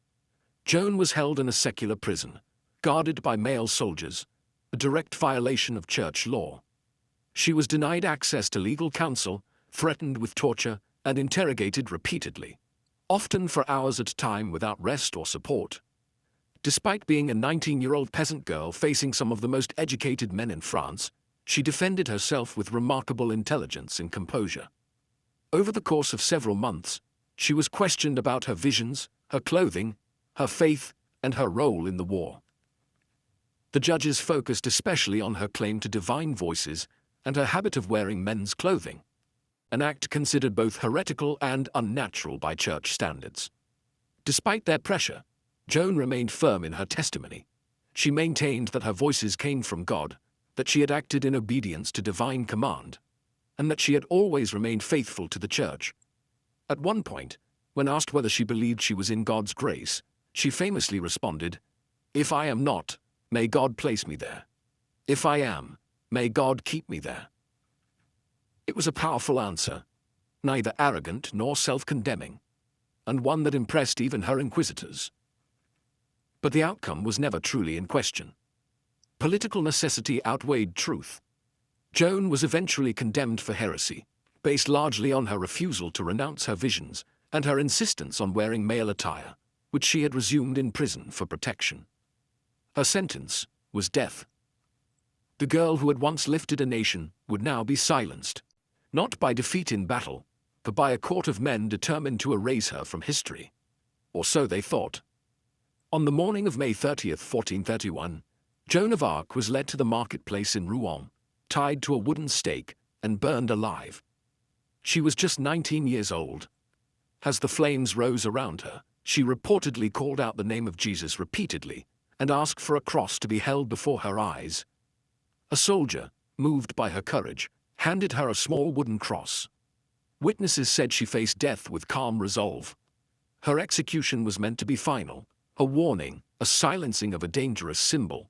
Joan was held in a secular prison, guarded by male soldiers, a direct violation of church law. She was denied access to legal counsel, threatened with torture, and interrogated repeatedly, often for hours at a time without rest or support. Despite being a 19-year-old peasant girl facing some of the most educated men in France, she defended herself with remarkable intelligence and composure. Over the course of several months, she was questioned about her visions, her clothing, her faith, and her role in the war. The judges focused especially on her claim to divine voices and her habit of wearing men's clothing, an act considered both heretical and unnatural by church standards. Despite their pressure, Joan remained firm in her testimony. She maintained that her voices came from God, that she had acted in obedience to divine command, and that she had always remained faithful to the church. At one point, when asked whether she believed she was in God's grace, she famously responded, "If I am not, may God place me there. If I am, may God keep me there." It was a powerful answer, neither arrogant nor self-condemning, and one that impressed even her inquisitors. But the outcome was never truly in question. Political necessity outweighed truth. Joan was eventually condemned for heresy, based largely on her refusal to renounce her visions and her insistence on wearing male attire, which she had resumed in prison for protection. Her sentence was death. The girl who had once lifted a nation would now be silenced, not by defeat in battle, but by a court of men determined to erase her from history. Or so they thought. On the morning of May 30th, 1431, Joan of Arc was led to the marketplace in Rouen, tied to a wooden stake, and burned alive. She was just 19 years old. As the flames rose around her, she reportedly called out the name of Jesus repeatedly and asked for a cross to be held before her eyes. A soldier, moved by her courage, handed her a small wooden cross. Witnesses said she faced death with calm resolve. Her execution was meant to be final, a warning, a silencing of a dangerous symbol.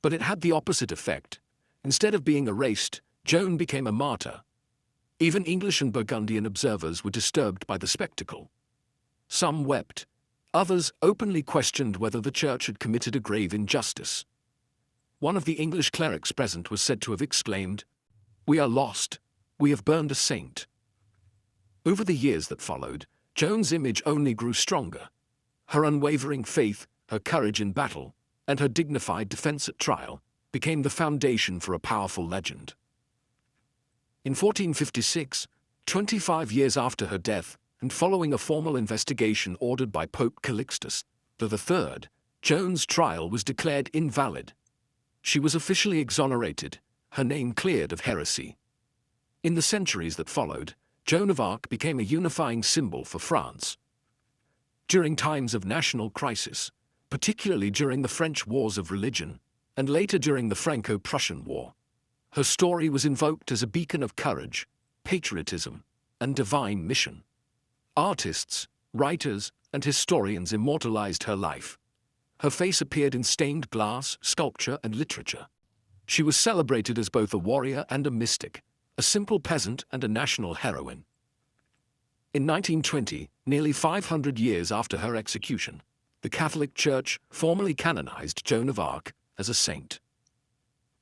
But it had the opposite effect. Instead of being erased, Joan became a martyr. Even English and Burgundian observers were disturbed by the spectacle. Some wept. Others openly questioned whether the church had committed a grave injustice. One of the English clerics present was said to have exclaimed, "We are lost. We have burned a saint." Over the years that followed, Joan's image only grew stronger. Her unwavering faith, her courage in battle, and her dignified defense at trial became the foundation for a powerful legend. In 1456, 25 years after her death, and following a formal investigation ordered by Pope Calixtus III, Joan's trial was declared invalid. She was officially exonerated, her name cleared of heresy. In the centuries that followed, Joan of Arc became a unifying symbol for France. During times of national crisis, particularly during the French Wars of Religion, and later during the Franco-Prussian War, her story was invoked as a beacon of courage, patriotism, and divine mission. Artists, writers, and historians immortalized her life. Her face appeared in stained glass, sculpture, and literature. She was celebrated as both a warrior and a mystic, a simple peasant and a national heroine. In 1920, nearly 500 years after her execution, the Catholic Church formally canonized Joan of Arc as a saint.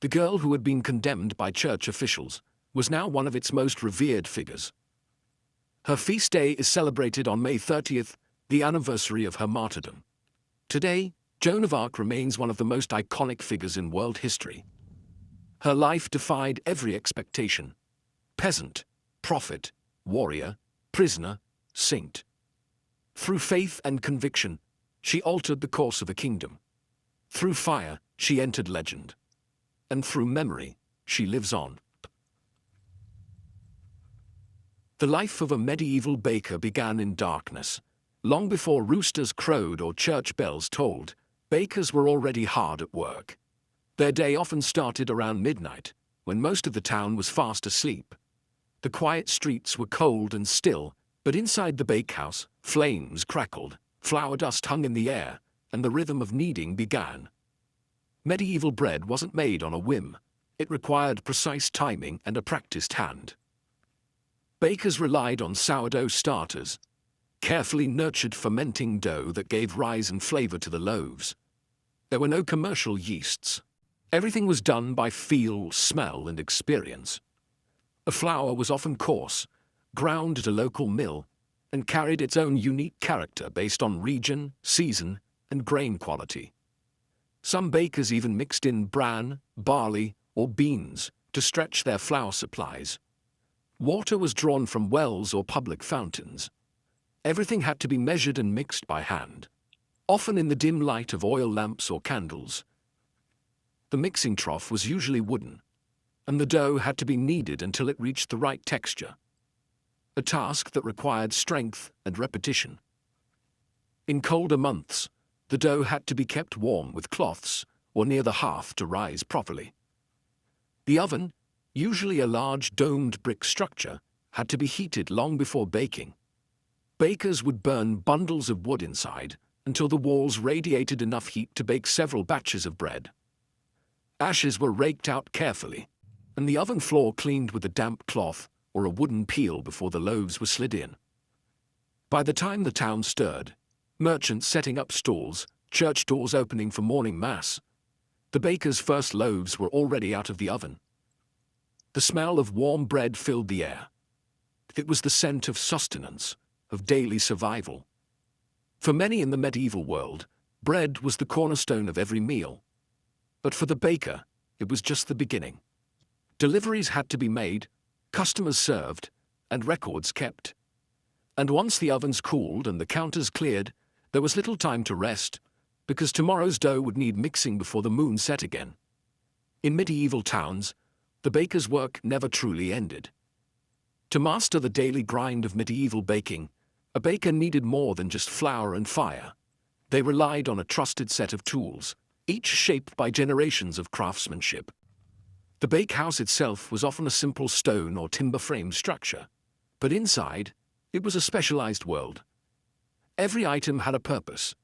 The girl who had been condemned by church officials was now one of its most revered figures. Her feast day is celebrated on May 30th, the anniversary of her martyrdom. Today, Joan of Arc remains one of the most iconic figures in world history. Her life defied every expectation. Peasant, prophet, warrior, prisoner, saint. Through faith and conviction, she altered the course of a kingdom. Through fire, she entered legend. And through memory, she lives on. The life of a medieval baker began in darkness. Long before roosters crowed or church bells tolled, bakers were already hard at work. Their day often started around midnight, when most of the town was fast asleep. The quiet streets were cold and still, but inside the bakehouse, flames crackled, flour dust hung in the air, and the rhythm of kneading began. Medieval bread wasn't made on a whim. It required precise timing and a practiced hand. Bakers relied on sourdough starters, carefully nurtured fermenting dough that gave rise and flavor to the loaves. There were no commercial yeasts. Everything was done by feel, smell, and experience. The flour was often coarse, ground at a local mill, and carried its own unique character based on region, season, and grain quality. Some bakers even mixed in bran, barley, or beans to stretch their flour supplies. Water was drawn from wells or public fountains. Everything had to be measured and mixed by hand, often in the dim light of oil lamps or candles. The mixing trough was usually wooden, and the dough had to be kneaded until it reached the right texture, a task that required strength and repetition. In colder months, the dough had to be kept warm with cloths or near the hearth to rise properly. The oven, usually a large domed brick structure, had to be heated long before baking. Bakers would burn bundles of wood inside until the walls radiated enough heat to bake several batches of bread. Ashes were raked out carefully, and the oven floor cleaned with a damp cloth or a wooden peel before the loaves were slid in. By the time the town stirred, merchants setting up stalls, church doors opening for morning mass, the baker's first loaves were already out of the oven. The smell of warm bread filled the air. It was the scent of sustenance, of daily survival. For many in the medieval world, bread was the cornerstone of every meal. But for the baker, it was just the beginning. Deliveries had to be made, customers served, and records kept. And once the ovens cooled and the counters cleared, there was little time to rest, because tomorrow's dough would need mixing before the moon set again. In medieval towns, the baker's work never truly ended. To master the daily grind of medieval baking, a baker needed more than just flour and fire. They relied on a trusted set of tools, each shaped by generations of craftsmanship. The bakehouse itself was often a simple stone or timber frame structure, but inside, it was a specialized world. Every item had a purpose,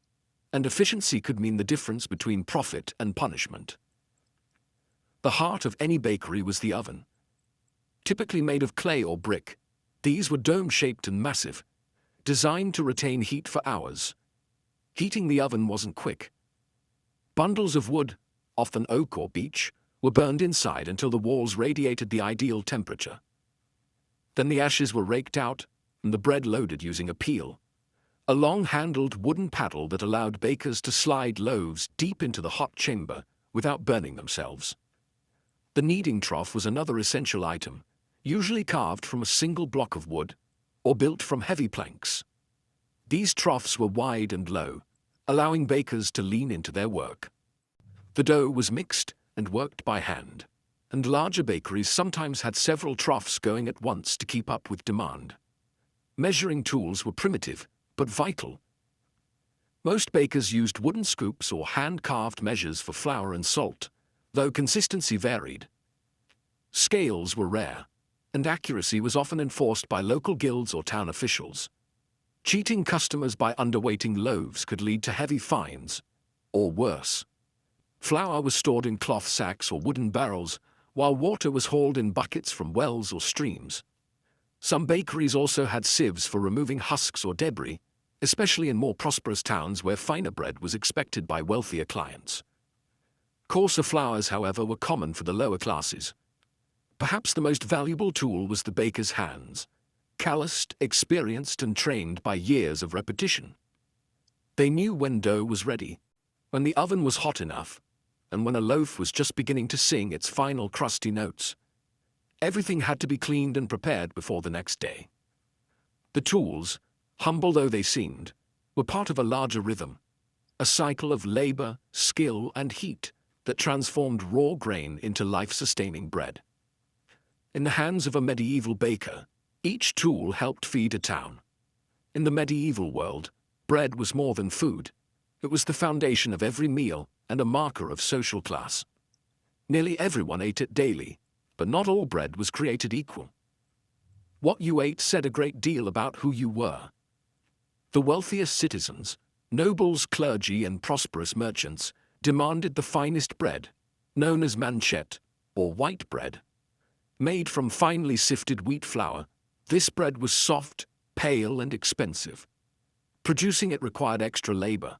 and efficiency could mean the difference between profit and punishment. The heart of any bakery was the oven. Typically made of clay or brick, these were dome-shaped and massive, designed to retain heat for hours. Heating the oven wasn't quick. Bundles of wood, often oak or beech, were burned inside until the walls radiated the ideal temperature. Then the ashes were raked out and the bread loaded using a peel, a long-handled wooden paddle that allowed bakers to slide loaves deep into the hot chamber without burning themselves. The kneading trough was another essential item, usually carved from a single block of wood or built from heavy planks. These troughs were wide and low, allowing bakers to lean into their work. The dough was mixed and worked by hand, and larger bakeries sometimes had several troughs going at once to keep up with demand. Measuring tools were primitive, but vital. Most bakers used wooden scoops or hand-carved measures for flour and salt, though consistency varied. Scales were rare, and accuracy was often enforced by local guilds or town officials. Cheating customers by underweighting loaves could lead to heavy fines, or worse. Flour was stored in cloth sacks or wooden barrels, while water was hauled in buckets from wells or streams. Some bakeries also had sieves for removing husks or debris, especially in more prosperous towns where finer bread was expected by wealthier clients. Coarser flours, however, were common for the lower classes. Perhaps the most valuable tool was the baker's hands, calloused, experienced, and trained by years of repetition. They knew when dough was ready, when the oven was hot enough, and when a loaf was just beginning to sing its final crusty notes. Everything had to be cleaned and prepared before the next day. The tools, humble though they seemed, were part of a larger rhythm, a cycle of labor, skill, and heat that transformed raw grain into life-sustaining bread. In the hands of a medieval baker, each tool helped feed a town. In the medieval world, bread was more than food. It was the foundation of every meal and a marker of social class. Nearly everyone ate it daily, but not all bread was created equal. What you ate said a great deal about who you were. The wealthiest citizens, nobles, clergy, and prosperous merchants demanded the finest bread, known as manchet, or white bread. Made from finely sifted wheat flour, This bread was soft, pale, and expensive. Producing it required extra labor.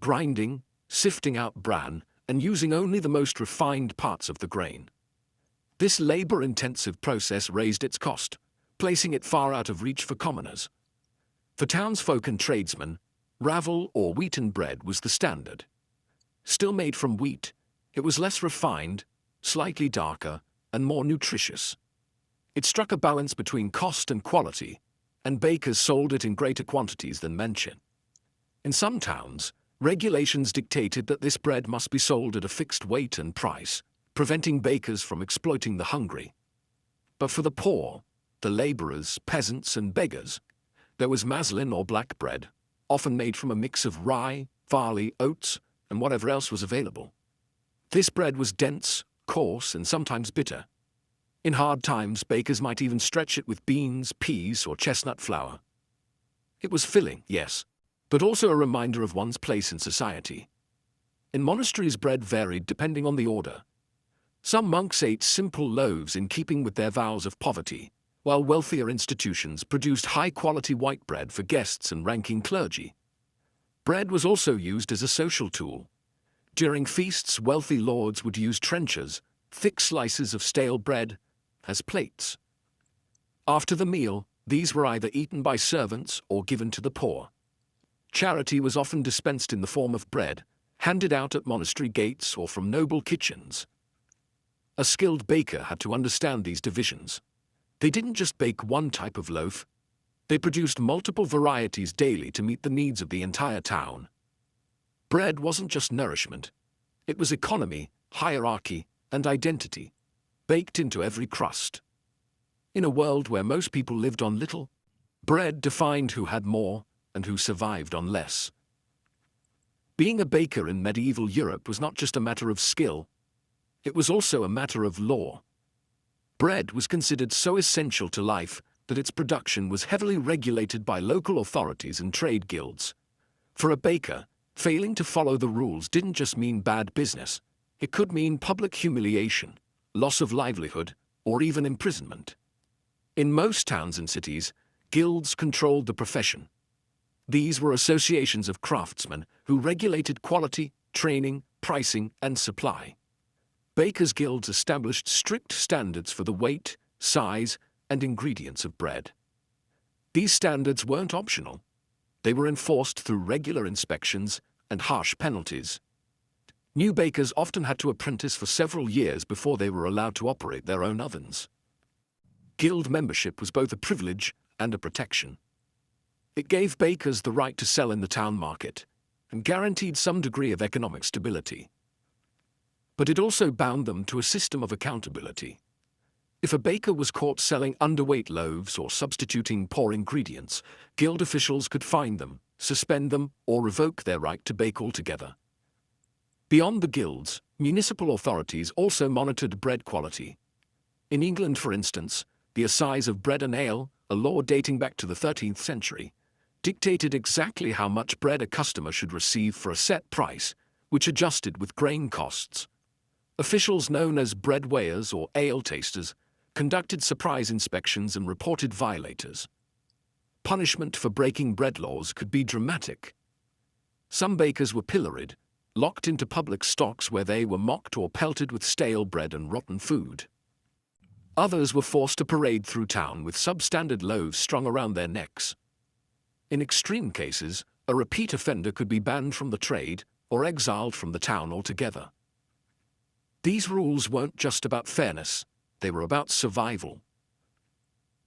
Grinding, sifting out bran, and using only the most refined parts of the grain. This labor-intensive process raised its cost, placing it far out of reach for commoners. For townsfolk and tradesmen, ravel or wheaten bread was the standard. Still made from wheat, it was less refined, slightly darker, and more nutritious. It struck a balance between cost and quality, and bakers sold it in greater quantities than mentioned. In some towns, regulations dictated that this bread must be sold at a fixed weight and price, preventing bakers from exploiting the hungry. But for the poor, the laborers, peasants, and beggars, there was maslin or black bread, often made from a mix of rye, barley, oats, and whatever else was available. This bread was dense, coarse, and sometimes bitter. In hard times, bakers might even stretch it with beans, peas, or chestnut flour. It was filling, yes, but also a reminder of one's place in society. In monasteries, bread varied depending on the order. Some monks ate simple loaves in keeping with their vows of poverty, while wealthier institutions produced high-quality white bread for guests and ranking clergy. Bread was also used as a social tool. During feasts, wealthy lords would use trenchers, thick slices of stale bread, as plates. After the meal, these were either eaten by servants or given to the poor. Charity was often dispensed in the form of bread, handed out at monastery gates or from noble kitchens. A skilled baker had to understand these divisions. They didn't just bake one type of loaf. They produced multiple varieties daily to meet the needs of the entire town. Bread wasn't just nourishment. It was economy, hierarchy, and identity, baked into every crust. In a world where most people lived on little, bread defined who had more and who survived on less. Being a baker in medieval Europe was not just a matter of skill, it was also a matter of law. Bread was considered so essential to life that its production was heavily regulated by local authorities and trade guilds. For a baker, failing to follow the rules didn't just mean bad business, it could mean public humiliation, loss of livelihood, or even imprisonment. In most towns and cities, guilds controlled the profession. These were associations of craftsmen who regulated quality, training, pricing, and supply. Bakers' guilds established strict standards for the weight, size, and ingredients of bread. These standards weren't optional. They were enforced through regular inspections and harsh penalties. New bakers often had to apprentice for several years before they were allowed to operate their own ovens. Guild membership was both a privilege and a protection. It gave bakers the right to sell in the town market and guaranteed some degree of economic stability. But it also bound them to a system of accountability. If a baker was caught selling underweight loaves or substituting poor ingredients, guild officials could fine them, suspend them, or revoke their right to bake altogether. Beyond the guilds, municipal authorities also monitored bread quality. In England, for instance, the assize of bread and ale, a law dating back to the 13th century, dictated exactly how much bread a customer should receive for a set price, which adjusted with grain costs. Officials known as bread weighers or ale tasters conducted surprise inspections and reported violators. Punishment for breaking bread laws could be dramatic. Some bakers were pilloried, locked into public stocks where they were mocked or pelted with stale bread and rotten food. Others were forced to parade through town with substandard loaves strung around their necks. In extreme cases, a repeat offender could be banned from the trade or exiled from the town altogether. These rules weren't just about fairness, they were about survival.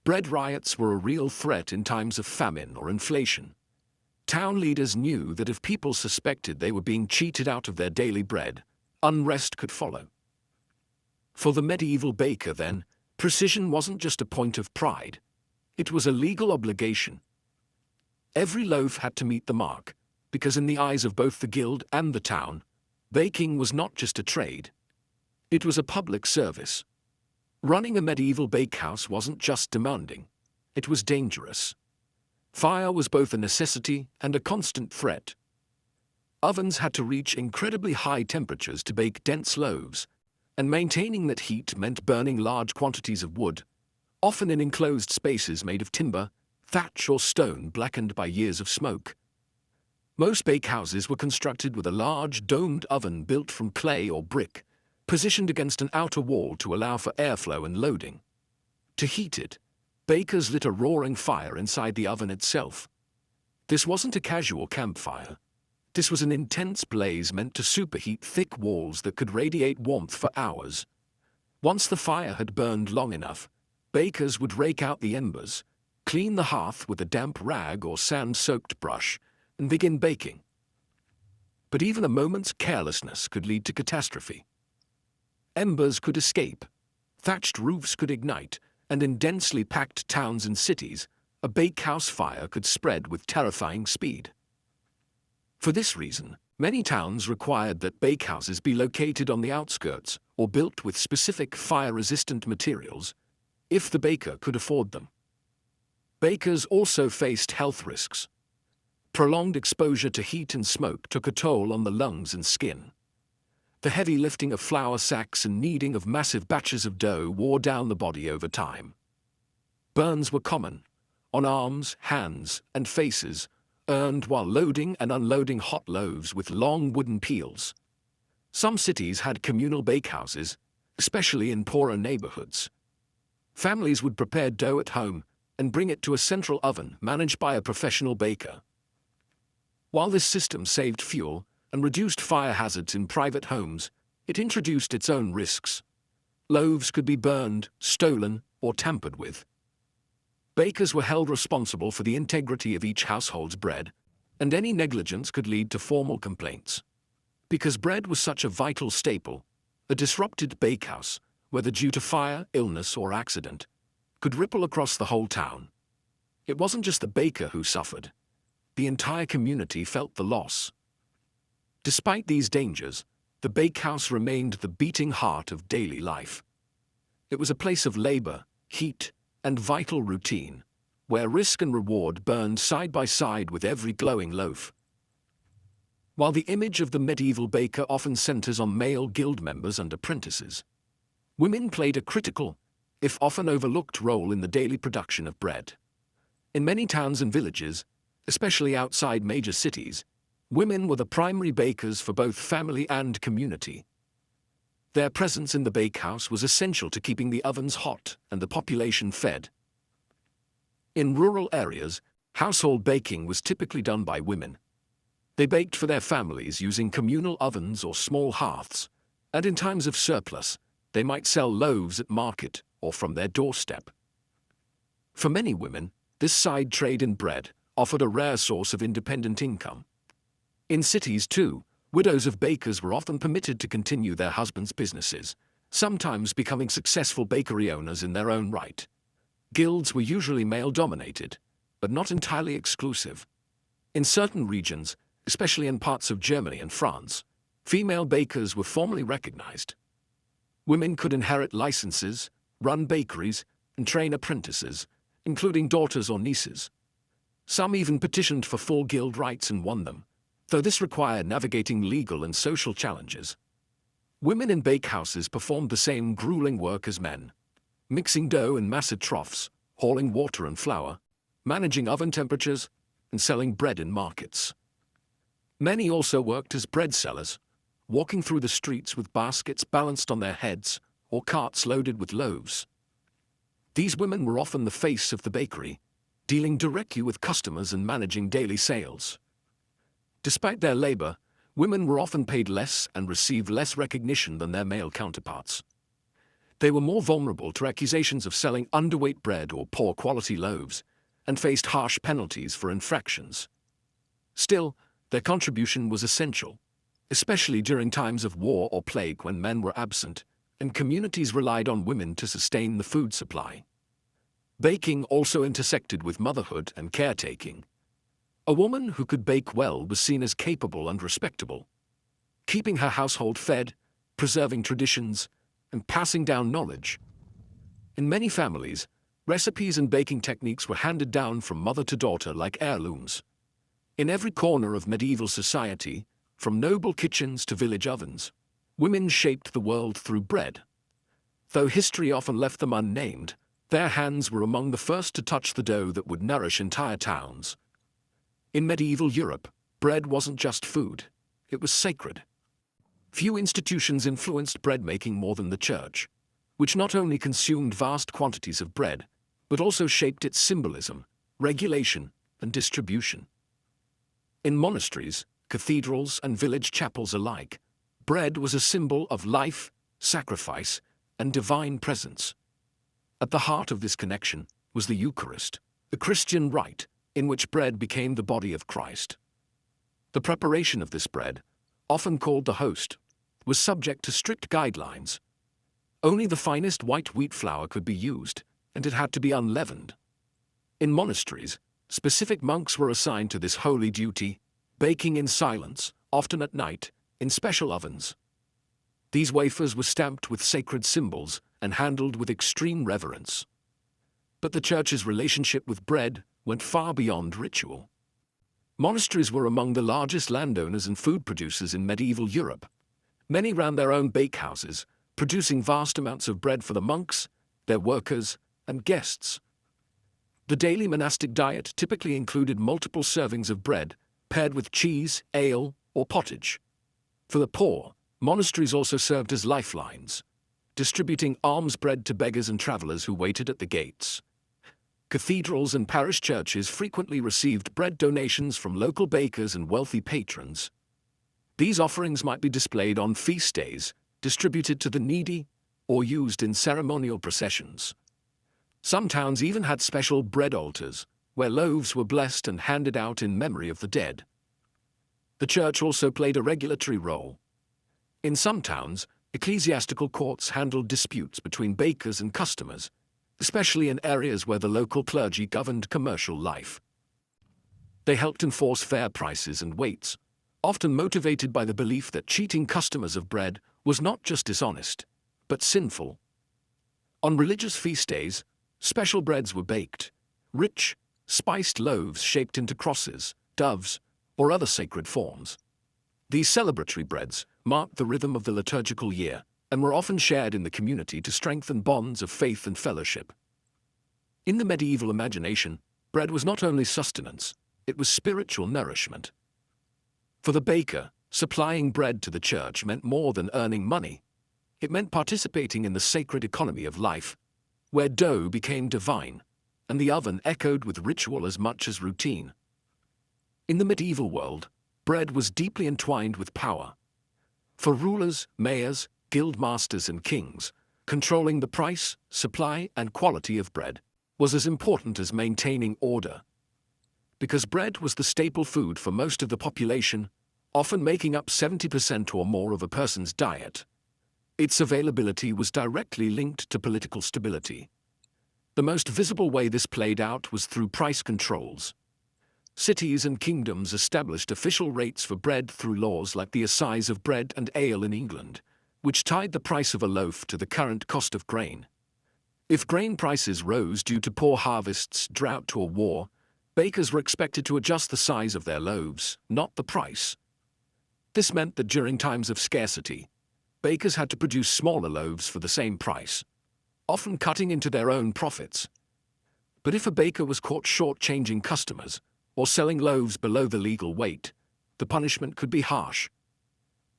Bread riots were a real threat in times of famine or inflation. Town leaders knew that if people suspected they were being cheated out of their daily bread, unrest could follow. For the medieval baker, then, precision wasn't just a point of pride. It was a legal obligation. Every loaf had to meet the mark, because in the eyes of both the guild and the town, baking was not just a trade. It was a public service. Running a medieval bakehouse wasn't just demanding, it was dangerous. Fire was both a necessity and a constant threat. Ovens had to reach incredibly high temperatures to bake dense loaves, and maintaining that heat meant burning large quantities of wood, often in enclosed spaces made of timber, thatch or stone blackened by years of smoke. Most bakehouses were constructed with a large domed oven built from clay or brick, positioned against an outer wall to allow for airflow and loading. To heat it, bakers lit a roaring fire inside the oven itself. This wasn't a casual campfire. This was an intense blaze meant to superheat thick walls that could radiate warmth for hours. Once the fire had burned long enough, bakers would rake out the embers, clean the hearth with a damp rag or sand-soaked brush, and begin baking. But even a moment's carelessness could lead to catastrophe. Embers could escape, thatched roofs could ignite, and in densely packed towns and cities, a bakehouse fire could spread with terrifying speed. For this reason, many towns required that bakehouses be located on the outskirts or built with specific fire-resistant materials, if the baker could afford them. Bakers also faced health risks. Prolonged exposure to heat and smoke took a toll on the lungs and skin. The heavy lifting of flour sacks and kneading of massive batches of dough wore down the body over time. Burns were common, on arms, hands, and faces, earned while loading and unloading hot loaves with long wooden peels. Some cities had communal bakehouses, especially in poorer neighborhoods. Families would prepare dough at home and bring it to a central oven managed by a professional baker. While this system saved fuel and reduced fire hazards in private homes, it introduced its own risks. Loaves could be burned, stolen, or tampered with. Bakers were held responsible for the integrity of each household's bread, and any negligence could lead to formal complaints. Because bread was such a vital staple, a disrupted bakehouse, whether due to fire, illness, or accident, could ripple across the whole town. It wasn't just the baker who suffered. The entire community felt the loss. Despite these dangers, the bakehouse remained the beating heart of daily life. It was a place of labor, heat, and vital routine, where risk and reward burned side by side with every glowing loaf. While the image of the medieval baker often centers on male guild members and apprentices, women played a critical, if often overlooked, role in the daily production of bread. In many towns and villages, especially outside major cities, women were the primary bakers for both family and community. Their presence in the bakehouse was essential to keeping the ovens hot and the population fed. In rural areas, household baking was typically done by women. They baked for their families using communal ovens or small hearths, and in times of surplus, they might sell loaves at market or from their doorstep. For many women, this side trade in bread offered a rare source of independent income. In cities, too, widows of bakers were often permitted to continue their husbands' businesses, sometimes becoming successful bakery owners in their own right. Guilds were usually male-dominated, but not entirely exclusive. In certain regions, especially in parts of Germany and France, female bakers were formally recognized. Women could inherit licenses, run bakeries, and train apprentices, including daughters or nieces. Some even petitioned for full guild rights and won them, though this required navigating legal and social challenges. Women in bakehouses performed the same grueling work as men, mixing dough in massive troughs, hauling water and flour, managing oven temperatures, and selling bread in markets. Many also worked as bread sellers, walking through the streets with baskets balanced on their heads or carts loaded with loaves. These women were often the face of the bakery, dealing directly with customers and managing daily sales. Despite their labor, women were often paid less and received less recognition than their male counterparts. They were more vulnerable to accusations of selling underweight bread or poor quality loaves, and faced harsh penalties for infractions. Still, their contribution was essential, especially during times of war or plague when men were absent, and communities relied on women to sustain the food supply. Baking also intersected with motherhood and caretaking. A woman who could bake well was seen as capable and respectable. Keeping her household fed, preserving traditions, and passing down knowledge. In many families, recipes and baking techniques were handed down from mother to daughter like heirlooms. In every corner of medieval society, from noble kitchens to village ovens, women shaped the world through bread. Though history often left them unnamed, Their hands were among the first to touch the dough that would nourish entire towns. In medieval Europe, bread wasn't just food, it was sacred. Few institutions influenced bread-making more than the church, which not only consumed vast quantities of bread, but also shaped its symbolism, regulation, and distribution. In monasteries, cathedrals, and village chapels alike, bread was a symbol of life, sacrifice, and divine presence. At the heart of this connection was the Eucharist, the Christian rite in which bread became the body of Christ. The preparation of this bread, often called the host, was subject to strict guidelines. Only the finest white wheat flour could be used, and it had to be unleavened. In monasteries, specific monks were assigned to this holy duty, baking in silence, often at night, in special ovens. These wafers were stamped with sacred symbols and handled with extreme reverence. But the Church's relationship with bread went far beyond ritual. Monasteries were among the largest landowners and food producers in medieval Europe. Many ran their own bakehouses, producing vast amounts of bread for the monks, their workers, and guests. The daily monastic diet typically included multiple servings of bread, paired with cheese, ale, or pottage. For the poor, monasteries also served as lifelines, distributing alms bread to beggars and travelers who waited at the gates. Cathedrals and parish churches frequently received bread donations from local bakers and wealthy patrons. These offerings might be displayed on feast days, distributed to the needy, or used in ceremonial processions. Some towns even had special bread altars, where loaves were blessed and handed out in memory of the dead. The church also played a regulatory role. In some towns, ecclesiastical courts handled disputes between bakers and customers, especially in areas where the local clergy governed commercial life. They helped enforce fair prices and weights, often motivated by the belief that cheating customers of bread was not just dishonest, but sinful. On religious feast days, special breads were baked, rich, spiced loaves shaped into crosses, doves, or other sacred forms. These celebratory breads marked the rhythm of the liturgical year and were often shared in the community to strengthen bonds of faith and fellowship. In the medieval imagination, bread was not only sustenance, it was spiritual nourishment. For the baker, supplying bread to the church meant more than earning money. It meant participating in the sacred economy of life, where dough became divine, and the oven echoed with ritual as much as routine. In the medieval world, bread was deeply entwined with power. For rulers, mayors, guildmasters, and kings, controlling the price, supply, and quality of bread was as important as maintaining order. Because bread was the staple food for most of the population, often making up 70% or more of a person's diet, its availability was directly linked to political stability. The most visible way this played out was through price controls. Cities and kingdoms established official rates for bread through laws like the assize of bread and ale in England, which tied the price of a loaf to the current cost of grain. If grain prices rose due to poor harvests, drought, or war, bakers were expected to adjust the size of their loaves, not the price. This meant that during times of scarcity, bakers had to produce smaller loaves for the same price, often cutting into their own profits. But if a baker was caught short-changing customers or selling loaves below the legal weight, the punishment could be harsh.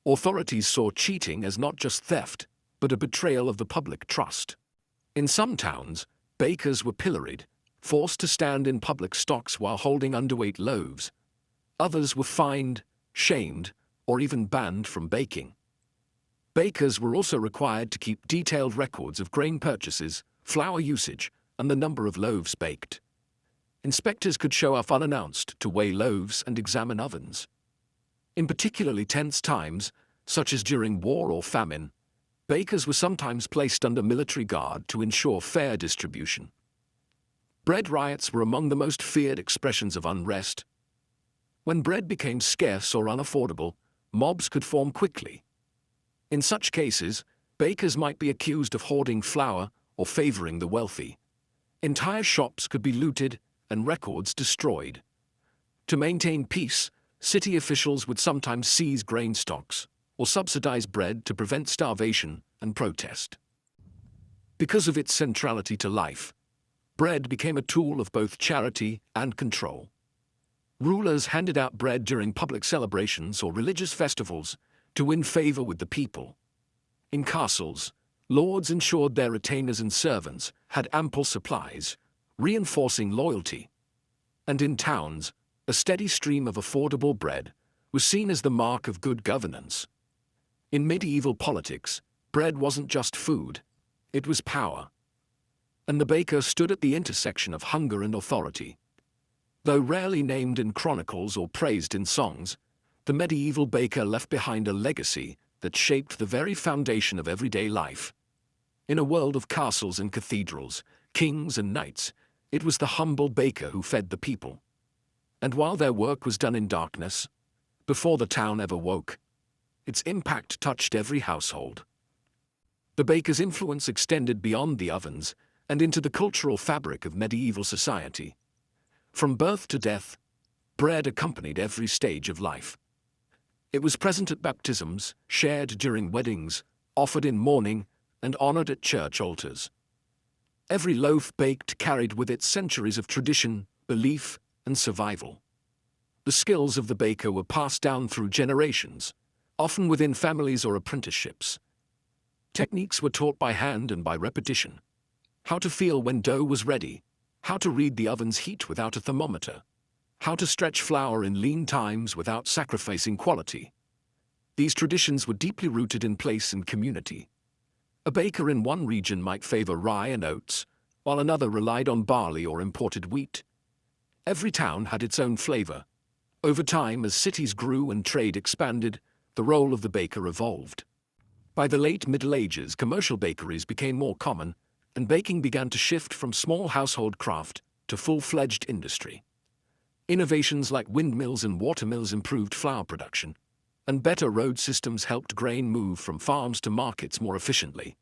Authorities saw cheating as not just theft, but a betrayal of the public trust. In some towns, bakers were pilloried, forced to stand in public stocks while holding underweight loaves. Others were fined, shamed, or even banned from baking. Bakers were also required to keep detailed records of grain purchases, flour usage, and the number of loaves baked. Inspectors could show up unannounced to weigh loaves and examine ovens. In particularly tense times, such as during war or famine, bakers were sometimes placed under military guard to ensure fair distribution. Bread riots were among the most feared expressions of unrest. When bread became scarce or unaffordable, mobs could form quickly. In such cases, bakers might be accused of hoarding flour or favoring the wealthy. Entire shops could be looted and records destroyed. To maintain peace, city officials would sometimes seize grain stocks or subsidize bread to prevent starvation and protest. Because of its centrality to life, bread became a tool of both charity and control. Rulers handed out bread during public celebrations or religious festivals to win favor with the people. In castles, lords ensured their retainers and servants had ample supplies, reinforcing loyalty. And in towns, a steady stream of affordable bread was seen as the mark of good governance. In medieval politics, bread wasn't just food, it was power. And the baker stood at the intersection of hunger and authority. Though rarely named in chronicles or praised in songs, the medieval baker left behind a legacy that shaped the very foundation of everyday life. In a world of castles and cathedrals, kings and knights, it was the humble baker who fed the people. And while their work was done in darkness, before the town ever woke, its impact touched every household. The baker's influence extended beyond the ovens and into the cultural fabric of medieval society. From birth to death, bread accompanied every stage of life. It was present at baptisms, shared during weddings, offered in mourning, and honored at church altars. Every loaf baked carried with it centuries of tradition, belief, and survival. The skills of the baker were passed down through generations, often within families or apprenticeships. Techniques were taught by hand and by repetition. How to feel when dough was ready, how to read the oven's heat without a thermometer, how to stretch flour in lean times without sacrificing quality. These traditions were deeply rooted in place and community. A baker in one region might favor rye and oats, while another relied on barley or imported wheat. Every town had its own flavor. Over time, as cities grew and trade expanded, the role of the baker evolved. By the late Middle Ages, commercial bakeries became more common, and baking began to shift from small household craft to full-fledged industry. Innovations like windmills and watermills improved flour production, and better road systems helped grain move from farms to markets more efficiently.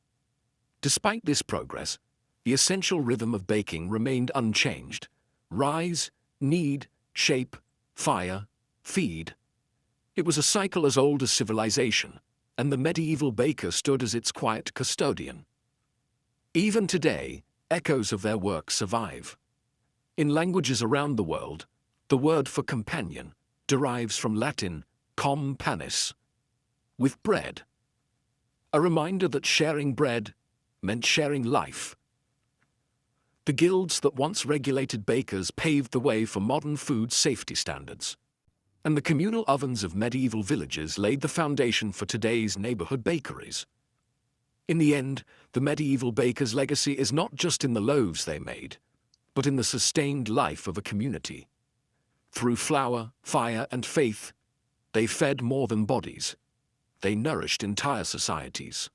Despite this progress, the essential rhythm of baking remained unchanged: rise, knead, shape, fire, feed. It was a cycle as old as civilization, and the medieval baker stood as its quiet custodian. Even today, echoes of their work survive. In languages around the world, the word for companion derives from Latin com panis, with bread. A reminder that sharing bread meant sharing life. The guilds that once regulated bakers paved the way for modern food safety standards. And the communal ovens of medieval villages laid the foundation for today's neighborhood bakeries. In the end, the medieval baker's legacy is not just in the loaves they made, but in the sustained life of a community. Through flour, fire, and faith, they fed more than bodies. They nourished entire societies.